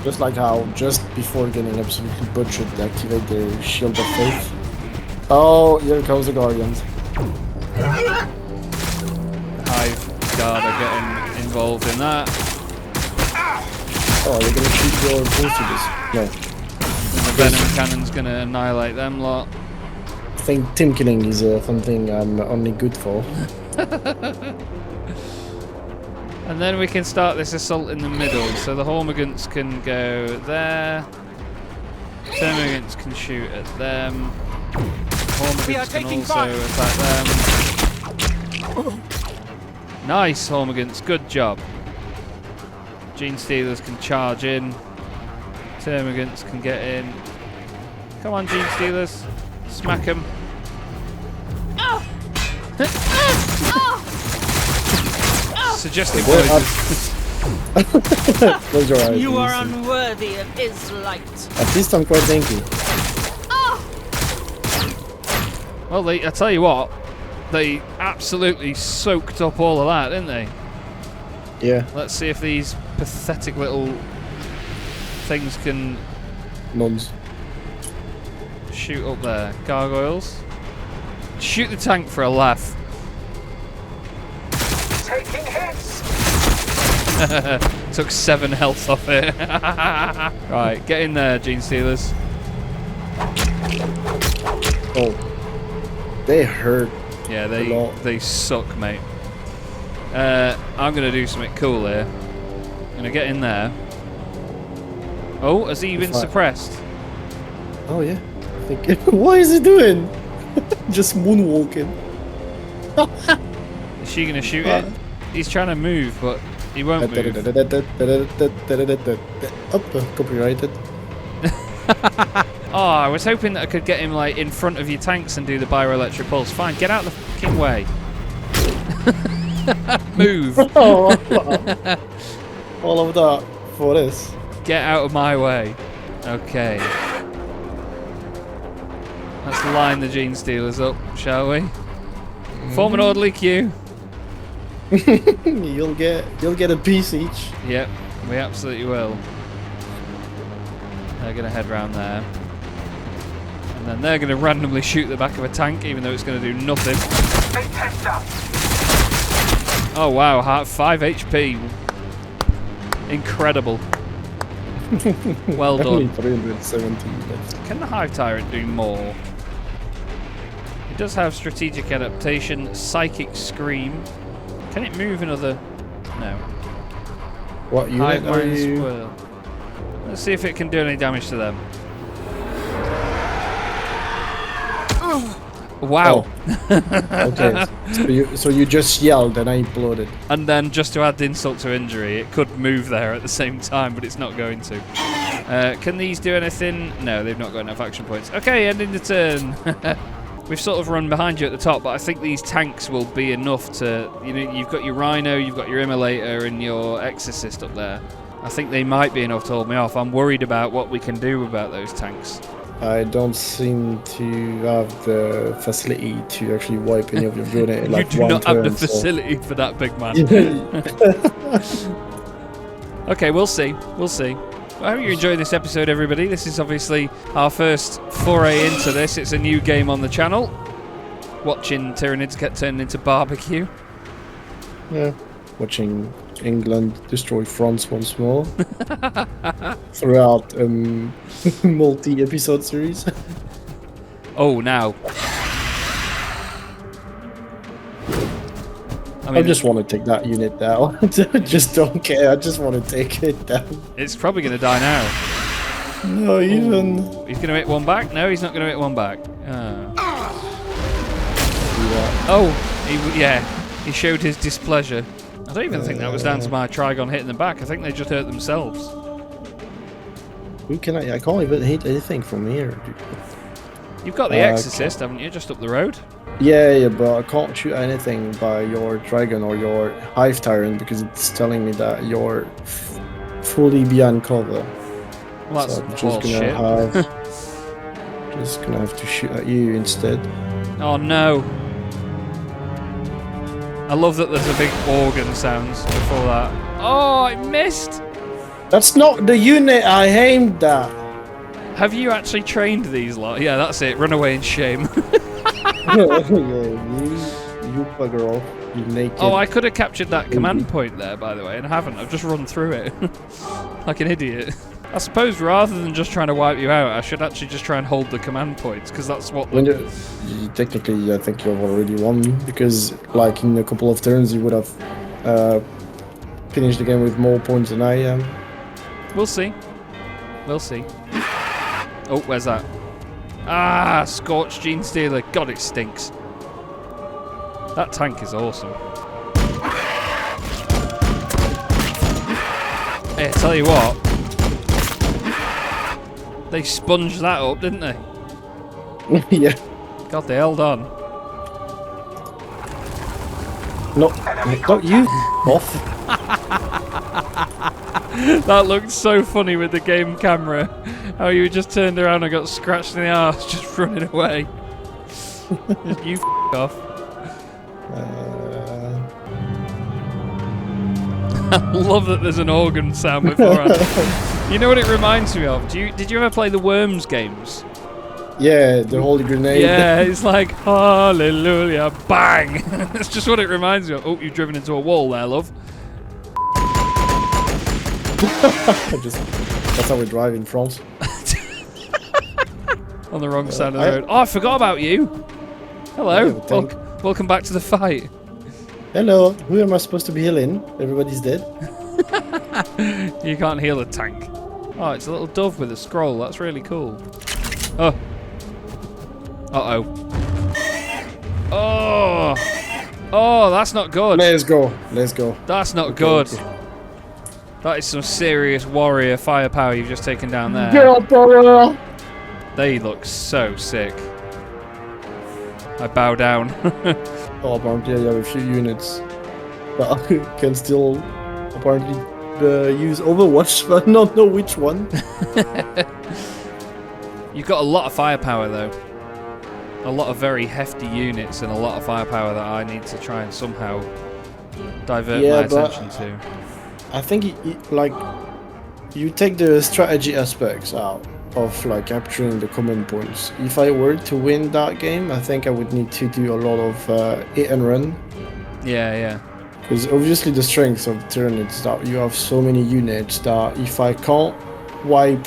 Just like how just before getting absolutely butchered, they activate their shield of faith. Oh, here comes the guardians. Hive guard are getting involved in that. Oh, you're gonna shoot your boosters? No. And the venom cannon's gonna annihilate them lot. I think team killing is something I'm only good for. And then we can start this assault in the middle. So the Hormigants can go there. Termagants can shoot at them. Hormigants can also attack them. Nice, Hormigants. Good job. Gene Stealers can charge in. Termagants can get in. Come on, Gene Stealers. Smack them. Suggesting noises. Close your eyes. You are please. unworthy of his light. At least I'm quite tanky. Well, I tell you what, they absolutely soaked up all of that, didn't they? Yeah, Let's see if these pathetic little things can nuns. shoot up there. Gargoyles. Shoot the tank for a laugh. Taking hits. Took 7 health off it. Right, get in there, Gene Stealers. Oh, they hurt. Yeah, A lot. they suck, mate. I'm gonna do something cool here. I'm gonna get in there. Oh, has he been Fine. suppressed? Oh yeah. I think. What is he doing? Just moonwalking. Is she gonna shoot it? He's trying to move, but he won't move. Copyrighted. Oh, I was hoping that I could get him like in front of your tanks and do the bioelectric pulse. Fine, get out of the fucking way. Move. Oh, all of that for this. Get out of my way. Okay. Let's line the Gene Stealers up, shall we? Form an orderly queue. You'll get a piece each. Yep, we absolutely will. They're going to head round there. And then they're going to randomly shoot the back of a tank, even though it's going to do nothing. Oh wow, 5 HP. Incredible. Well Only done. 370 left. Can the Hive Tyrant do more? It does have strategic adaptation, psychic scream. Can it move another? No. What unit Hive are Mind you? Swirl. Let's see if it can do any damage to them. Wow. Okay. So you just yelled and I imploded. And then, just to add insult to injury, it could move there at the same time, but it's not going to. Can these do anything? No, they've not got enough action points. Okay, ending the turn. We've sort of run behind you at the top, but I think these tanks will be enough to... You know, you've got your Rhino, you've got your Immolator, and your Exorcist up there. I think they might be enough to hold me off. I'm worried about what we can do about those tanks. I don't seem to have the facility to actually wipe any of your unit in like You do one not turn, have the so- facility for that, big man. Okay, we'll see. We'll see. Well, I hope you enjoyed this episode, everybody. This is obviously our first foray into this. It's a new game on the channel. Watching Tyranids get turned into barbecue. Yeah. Watching England destroy France once more throughout multi-episode series. Oh, now. I just want to take that unit down. I just don't care. I just want to take it down. It's probably going to die now. No, even. Ooh, he's going to hit one back? No, he's not going to hit one back. Oh, he showed his displeasure. I don't even think that was down to my Trigon hitting them back. I think they just hurt themselves. Who can I can't even hit anything from here. You've got the Exorcist, haven't you? Just up the road. Yeah, but I can't shoot anything by your Dragon or your Hive Tyrant because it's telling me that you're fully behind cover. Well, that's so I'm just bullshit. Just gonna have to shoot at you instead. Oh no. I love that there's a big organ sounds before that. Oh, I missed! That's not the unit I aimed at. Have you actually trained these lot? Yeah, that's it. Run away in shame. Yeah, you bugger off. You naked. Oh, I could have captured that command point there, by the way, and I haven't. I've just run through it. Like an idiot. I suppose rather than just trying to wipe you out, I should actually just try and hold the command points, because that's what... Technically, I think you've already won, because like in a couple of turns you would have finished the game with more points than I am. We'll see. We'll see. Oh, where's that? Ah, Scorched Gene Stealer. God, it stinks. That tank is awesome. Hey, I tell you what. They sponged that up, didn't they? Yeah. God, they held on. No, not you. Off. That looked so funny with the game camera. How you just turned around and got scratched in the arse just running away. Just you off. I love that there's an organ sound beforehand. You know what it reminds me of? Did you ever play the Worms games? Yeah, the holy grenade. Yeah, it's like, hallelujah, bang! That's just what it reminds me of. Oh, you've driven into a wall there, love. That's how we drive in France. On the wrong side of the road. Oh, I forgot about you. Hello. Welcome back to the fight. Hello, who am I supposed to be healing? Everybody's dead. You can't heal a tank. Oh, it's a little dove with a scroll. That's really cool. Oh. Uh-oh. Oh. Oh, that's not good. Let's go. Let's go. That's not good. Okay. That is some serious warrior firepower you've just taken down there. Girl. They look so sick. I bow down. Oh, apparently I have a few units that can still apparently use Overwatch, but I don't know which one. You've got a lot of firepower though. A lot of very hefty units and a lot of firepower that I need to try and somehow divert my attention to. I think like you take the strategy aspects out of like capturing the command points. If I were to win that game, I think I would need to do a lot of hit and run. Yeah. Because obviously the strength of Tyranids that you have so many units that if I can't wipe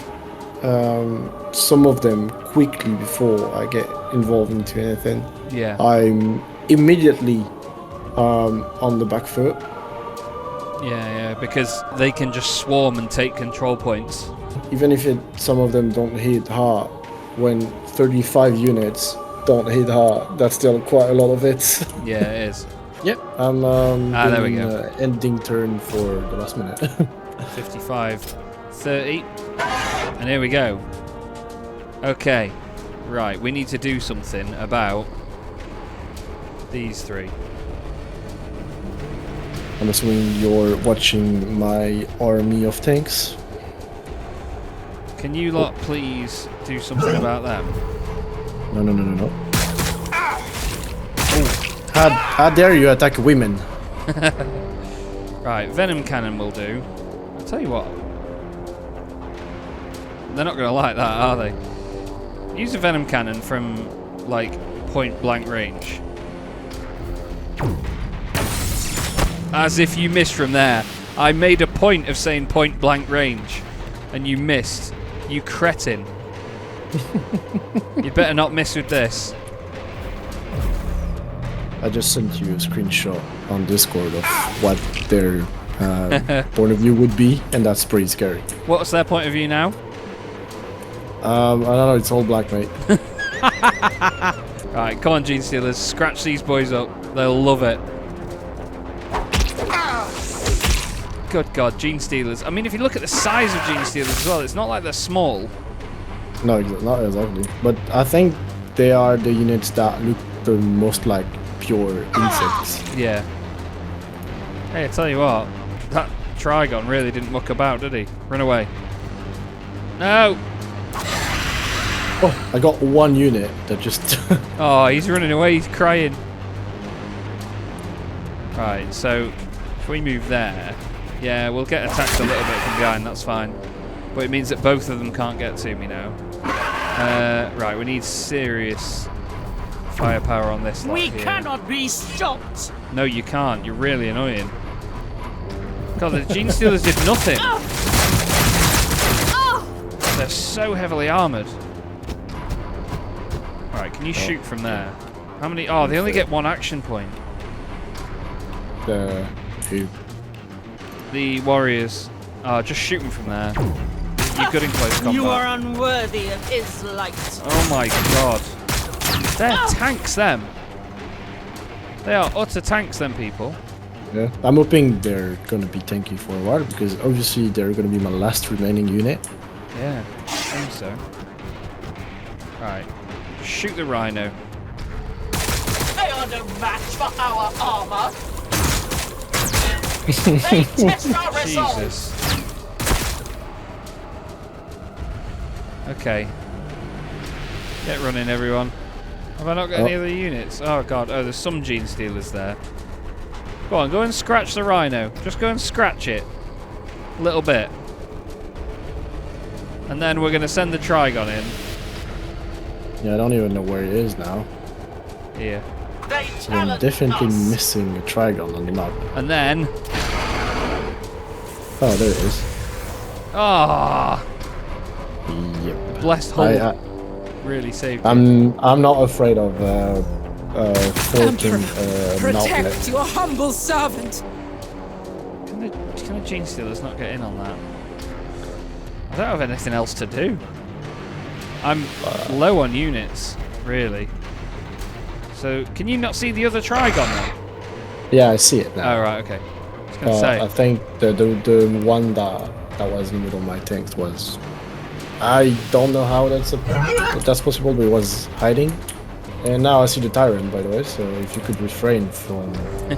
some of them quickly before I get involved into anything, yeah, I'm immediately on the back foot. Yeah, because they can just swarm and take control points. Even if some of them don't hit hard, when 35 units don't hit hard. That's still quite a lot of it. Yeah, it is. Yep. I'm there we doing, go. Ending turn for the last minute. 55, 30. And here we go. Okay. Right, we need to do something about these three. I'm assuming you're watching my army of tanks. Can you lot please do something about them? No. How dare you attack women? Right, venom cannon will do. I'll tell you what. They're not going to like that, are they? Use a venom cannon from, like, point blank range. As if you missed from there. I made a point of saying point blank range, and you missed. You cretin. You better not miss with this. I just sent you a screenshot on Discord of what their point of view would be, and that's pretty scary. What's their point of view now? I don't know, it's all black, mate. Right, come on, Gene Stealers. Scratch these boys up. They'll love it. Good God, Gene Stealers. I mean, if you look at the size of Gene Stealers as well, it's not like they're small. No, not exactly. But I think they are the units that look the most like pure insects. Yeah. Hey, I tell you what, that Trigon really didn't muck about, did he? Run away. No! Oh, I got one unit that just... Oh, he's running away, he's crying. Right, so if we move there, yeah, we'll get attacked a little bit from behind, that's fine. But it means that both of them can't get to me now. Right, we need serious firepower on this lot We here. cannot be stopped. No, you can't. You're really annoying. God, the Gene Stealers did nothing. They're so heavily armoured. Right, can you shoot from there? How many? Oh, they only get one action point. Who? The warriors. Oh, just shoot them from there. You're good in close combat. You are unworthy of his light. Oh my God. They're tanks, them. They are utter tanks, them people. Yeah. I'm hoping they're gonna be tanky for a while, because obviously they're gonna be my last remaining unit. Yeah, I think so. Right. Shoot the rhino. They are no match for our armor. They test our resolve. Jesus. Okay. Get running, everyone. Have I not got any other units? Oh God, oh, there's some Gene Stealers there. Go on, go and scratch the rhino. Just go and scratch it. A little bit. And then we're going to send the Trigon in. Yeah, I don't even know where it is now. Here. They So I'm challenge definitely us. missing a Trigon on the map. And then... Oh, there it is. Ah! Yep. Blessed Hull really saved it. I'm not afraid of Fortune Protect your humble servant. Can the Gene Stealers not get in on that? I don't have anything else to do. I'm low on units, really. So, can you not see the other Trigon then? Yeah, I see it now. Oh, right, okay. I was going to say. I think the one that was in the middle of my tanks was... I don't know how that's possible, but it was hiding. And now I see the Tyrant, by the way, so if you could refrain from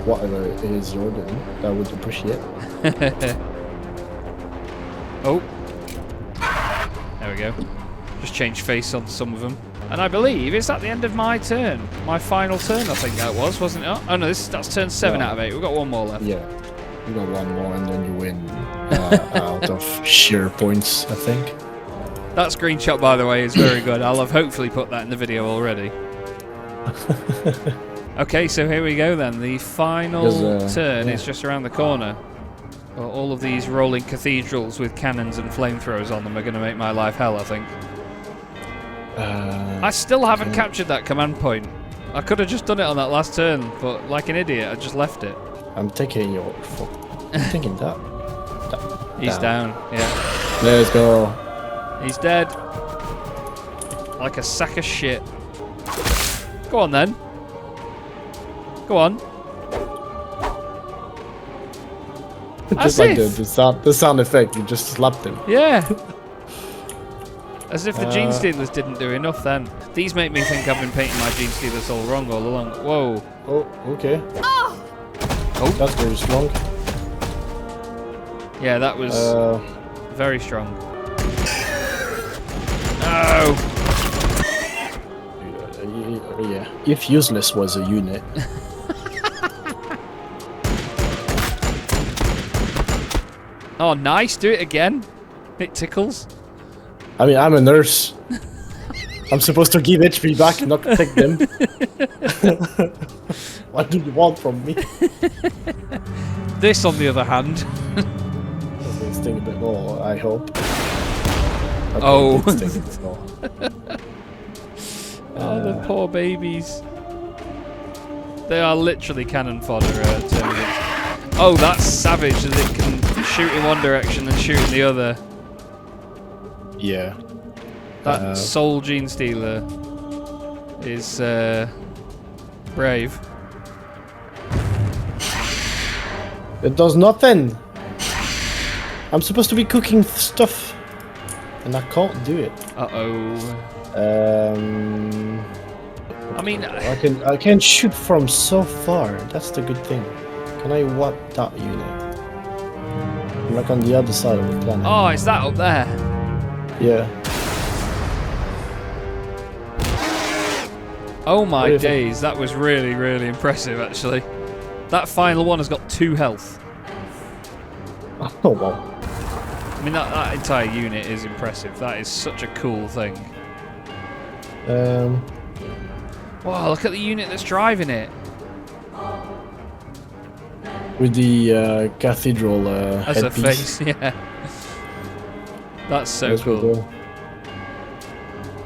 whatever it is you're doing, I would appreciate. Oh. There we go. Just change face on some of them. And I believe it's at the end of my turn. My final turn, I think that was, wasn't it? Oh no, that's turn 7 out of 8. We've got one more left. Yeah, you got one more and then you win out of sheer points, I think. That screenshot, by the way, is very good. I'll have hopefully put that in the video already. Okay, so here we go then. The final turn is just around the corner. Well, all of these rolling cathedrals with cannons and flamethrowers on them are going to make my life hell, I think. I still haven't captured that command point. I could have just done it on that last turn, but like an idiot, I just left it. I'm taking your... I'm thinking that. He's down, yeah. Let's go. He's dead. Like a sack of shit. Go on then. Go on. Just like the sound effect, you just slapped him. Yeah. As if the Gene Stealers didn't do enough then. These make me think I've been painting my Gene Stealers all wrong all along. Whoa. Oh, okay. Oh. That's very strong. Yeah, that was very strong. No. Yeah. If useless was a unit. Oh, nice. Do it again. It tickles. I mean, I'm a nurse. I'm supposed to give HP back, not take them. What do you want from me? This, on the other hand. Okay, sting a bit more, I hope. Okay, Oh. it sting a bit more. Oh, the poor babies. They are literally cannon fodder, Tyranids. Oh, that's savage that it can shoot in one direction and shoot in the other. Yeah. That Soul Gene Stealer is brave. It does nothing. I'm supposed to be cooking stuff, and I can't do it. Uh-oh. I mean, I can shoot from so far. That's the good thing. Can I wipe that unit? I'm like on the other side of the planet. oh, is that up there? Yeah. Oh my What do you think? days, that was really, really impressive actually. That final one has got 2 health. Oh wow. I mean, that entire unit is impressive. That is such a cool thing. Wow, look at the unit that's driving it. With the cathedral As a headpiece. face, yeah. That's so That's cool. cool.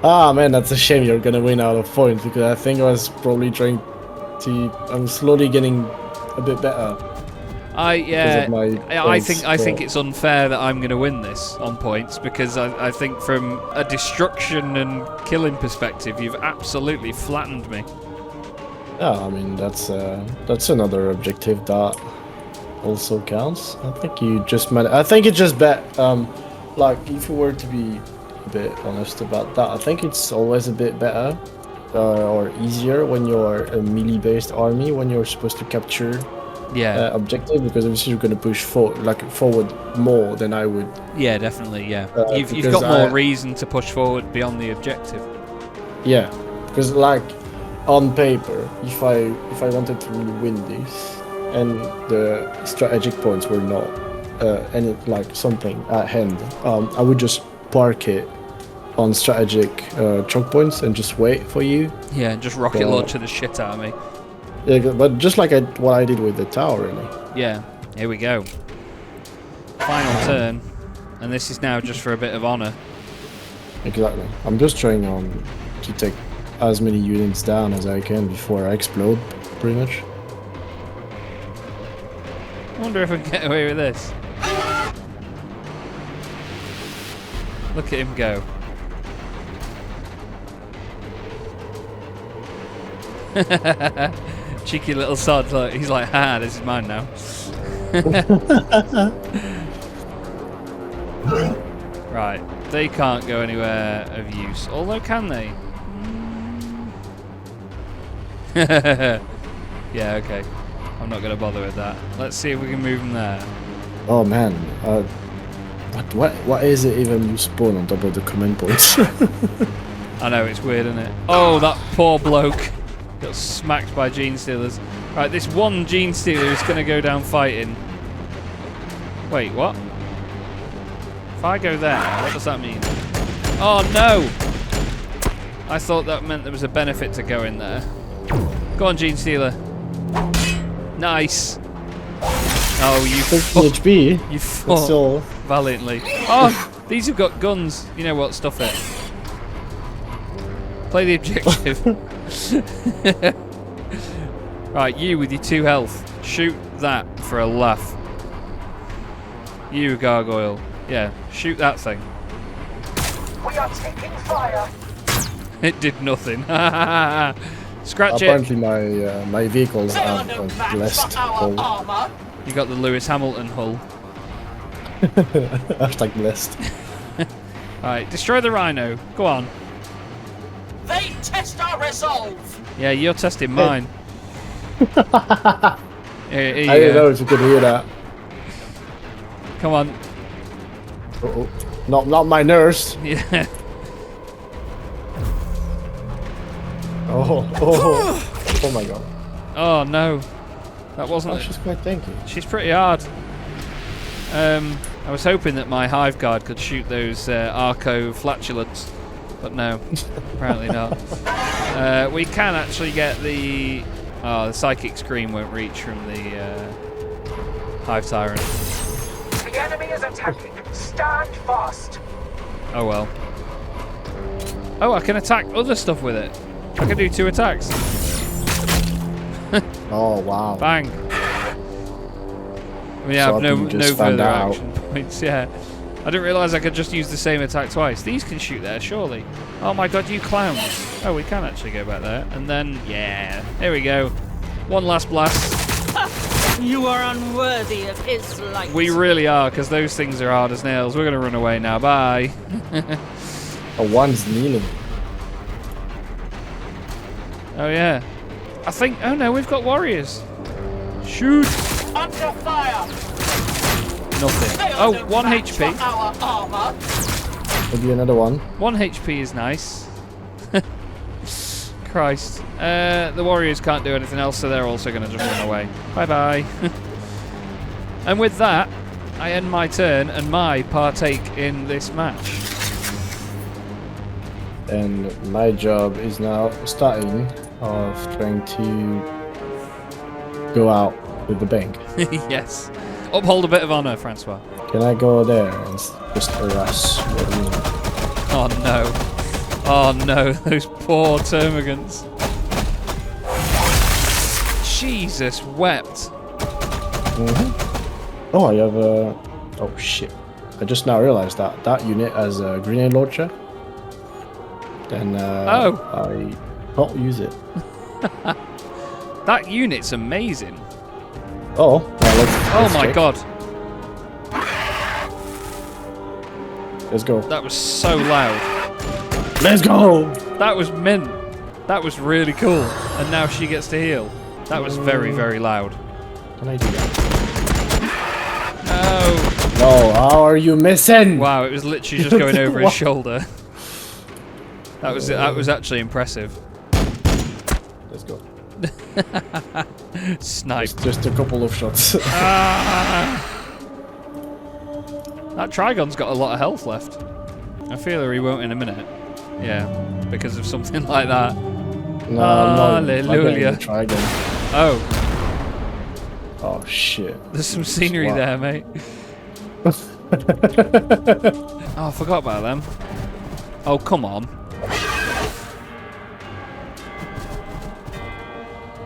Ah man, that's a shame you're gonna win out of points because I think I was probably trying to. I'm slowly getting a bit better. I think points, it's unfair that I'm going to win this on points because I think from a destruction and killing perspective, you've absolutely flattened me. Yeah, I mean that's another objective that also counts. I think you just I think it's just like if you were to be a bit honest about that, I think it's always a bit better or easier when you're a melee-based army when you're supposed to capture objective because obviously you're going to push forward more than I would. Yeah, definitely. Yeah, you've because got more reason to push forward beyond the objective. Yeah, because like on paper, if I wanted to really win this and the strategic points were not any like something at hand, I would just park it on strategic choke points and just wait for you. Yeah, just rocket launcher the shit out of me. Yeah, but just like what I did with the tower, really. Yeah, here we go. Final turn, and this is now just for a bit of honour. Exactly. I'm just trying to take as many units down as I can before I explode, pretty much. I wonder if I can get away with this. Look at him go. Cheeky little sod, look, he's like, ha, this is mine now. Right, they can't go anywhere of use, although can they? Yeah, okay. I'm not going to bother with that. Let's see if we can move them there. Oh man, what is it even you spawn on top of the command points? I know, it's weird, isn't it? Oh, that poor bloke got smacked by Gene Stealers. Right, this one Gene Stealer is going to go down fighting. Wait, what? If I go there, what does that mean? Oh, no! I thought that meant there was a benefit to going there. Go on, Gene Stealer. Nice. Oh, you 50 HP. You fought still valiantly. Oh, these have got guns. You know what? Stuff it. Play the objective. Right, you with your 2 health. Shoot that for a laugh. You, gargoyle. Yeah, shoot that thing. We are taking fire. It did nothing. Scratch it. Apparently my vehicles They are have no a match blessed for our hull. armor. You got the Lewis Hamilton hull. Hashtag blessed. Alright, destroy the rhino. Go on. They test our resolve. Yeah, you're testing mine. Here I you didn't know go. if you could hear that. Come on. Uh-oh. Not my nurse. Yeah. Oh my god. Oh no. That wasn't Oh, it. she's quite tanky. She's pretty hard. I was hoping that my Hive Guard could shoot those Arco flatulence, but no, apparently not. We can actually get the... Oh, the Psychic Scream won't reach from the Hive Tyrant. The enemy is attacking. Stand fast. Oh well. Oh, I can attack other stuff with it. I can do 2 attacks. Oh wow. Bang. We So have I no can just further stand out. action points, yeah. I didn't realise I could just use the same attack twice. These can shoot there, surely. Oh my god, you clowns. Oh, we can actually go back there. And then, yeah, there we go. One last blast. You are unworthy of his light. We really are, because those things are hard as nails. We're going to run away now. Bye. Oh, one's kneeling. Oh, yeah. I think... Oh, no, we've got warriors. Shoot. Under fire. Nothing. They are Oh, no 1 match HP. for our armor. Maybe another one. 1 HP is nice. Christ. The warriors can't do anything else, so they're also going to just run away. Bye-bye. And with that, I end my turn and my partake in this match. And my job is now starting of trying to go out with the bank. Yes. Uphold a bit of honour, Francois. Can I go there and just harass? What do you mean? Oh no. Oh no, those poor termagants. Jesus wept. Oh, I have a... Oh shit. I just now realized that that unit has a grenade launcher. And Oh. I don't use it. That unit's amazing. Oh, let's Oh my check. god. Let's go. That was so loud. Let's go! That was mint. That was really cool. And now she gets to heal. That was very, very loud. Can I do that? No. No, how are you missing? Wow, it was literally just going over his What? shoulder. That was actually impressive. Let's go. Snipe. Just a couple of shots. That Trigon's got a lot of health left. I feel he won't in a minute. Yeah, because of something like that. No, I'm not Hallelujah. try again. Oh, Oh shit. there's some scenery Wow. there, mate. Oh, I forgot about them. Oh, come on.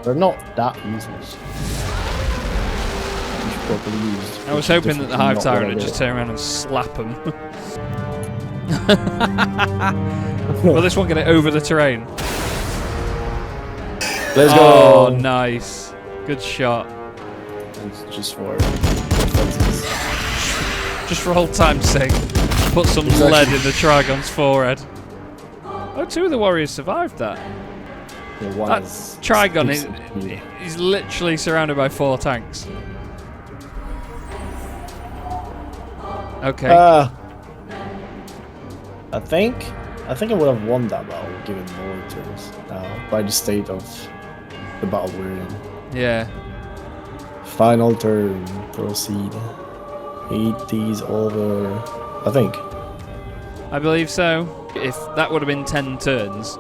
They're not that useless. Just properly used. I was hoping that the Hive Tyrant would just turn around and slap him. Will this one get it over the terrain? Let's Oh, go. nice. Good shot. It's just for Just for old time's sake, put some Exactly. lead in the Trigon's forehead. Oh, 2 of the warriors survived that. the one That is Trigon is decent to me. he's literally surrounded by 4 tanks. Okay. I think I would have won that battle given more turns by the state of the battle we're in. Yeah. Final turn, proceed. 8 these over. I think. I believe so. If that would have been 10 turns,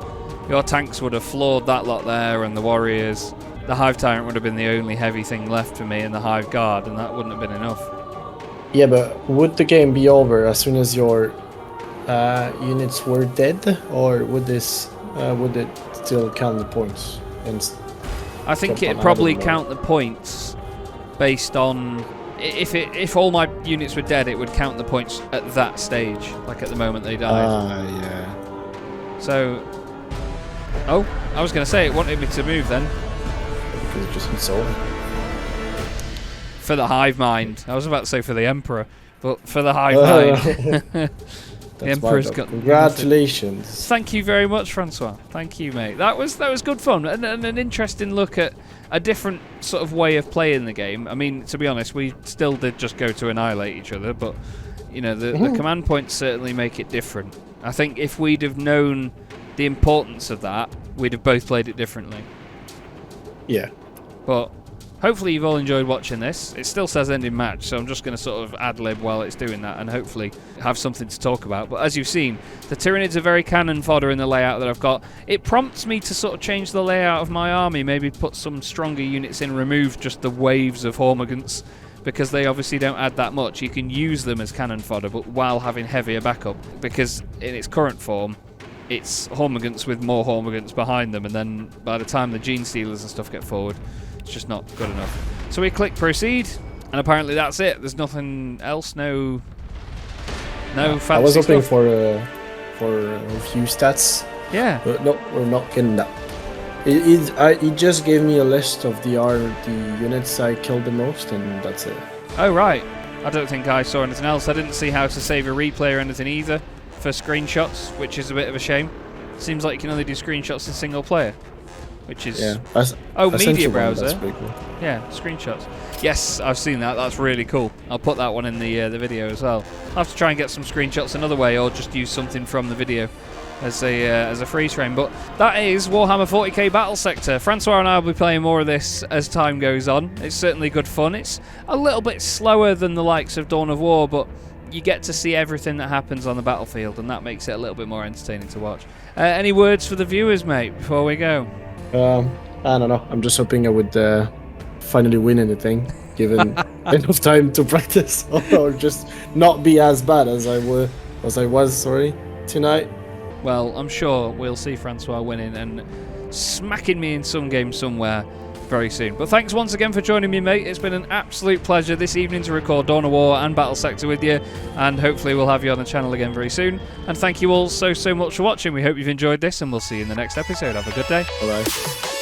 your tanks would have floored that lot there and the warriors. The Hive Tyrant would have been the only heavy thing left for me and the Hive Guard, and that wouldn't have been enough. Yeah, but would the game be over as soon as your units were dead, or would it still count the points? I think Jump it'd on probably Adam, count the points based on if all my units were dead, it would count the points at that stage, like at the moment they died. Yeah. So Oh, I was going to say it wanted me to move then. Because it just insulted. For the hive mind. I was about to say for the Emperor, but for the hive mind. The Emperor's got. Congratulations. Thank you very much, Francois. Thank you, mate. That was good fun and an interesting look at a different sort of way of playing the game. I mean, to be honest, we still did just go to annihilate each other, but you know, the command points certainly make it different. I think if we'd have known the importance of that, we'd have both played it differently. Yeah. But hopefully you've all enjoyed watching this. It still says ending match, so I'm just going to sort of ad-lib while it's doing that and hopefully have something to talk about. But as you've seen, the Tyranids are very cannon fodder in the layout that I've got. It prompts me to sort of change the layout of my army, maybe put some stronger units in, remove just the waves of Hormagaunts, because they obviously don't add that much. You can use them as cannon fodder, but while having heavier backup, because in its current form, it's Hormagaunts with more Hormagaunts behind them, and then by the time the Gene Stealers and stuff get forward, it's just not good enough. So we click proceed, and apparently that's it. There's nothing else, no fancy I was hoping stuff. for a few stats. Yeah. But no, we're not getting that. It just gave me a list of the units I killed the most, and that's it. Oh, right. I don't think I saw anything else. I didn't see how to save a replay or anything either for screenshots, which is a bit of a shame. Seems like you can only do screenshots in single player, which is... Yeah. Oh, I sent media you one, browser. That's pretty cool. Yeah, screenshots. Yes, I've seen that. That's really cool. I'll put that one in the video as well. I'll have to try and get some screenshots another way, or just use something from the video as a freeze frame. But that is Warhammer 40k Battlesector. Francois and I will be playing more of this as time goes on. It's certainly good fun. It's a little bit slower than the likes of Dawn of War, but you get to see everything that happens on the battlefield, and that makes it a little bit more entertaining to watch. Any words for the viewers, mate, before we go? I don't know. I'm just hoping I would finally win anything, given enough time to practice, or just not be as bad as I was tonight. Well, I'm sure we'll see Francois winning and smacking me in some game somewhere very soon. But thanks once again for joining me, mate. It's been an absolute pleasure this evening to record Dawn of War and Battlesector with you, and hopefully we'll have you on the channel again very soon. And thank you all so much for watching. We hope you've enjoyed this, and we'll see you in the next episode. Have a good day. Bye-bye.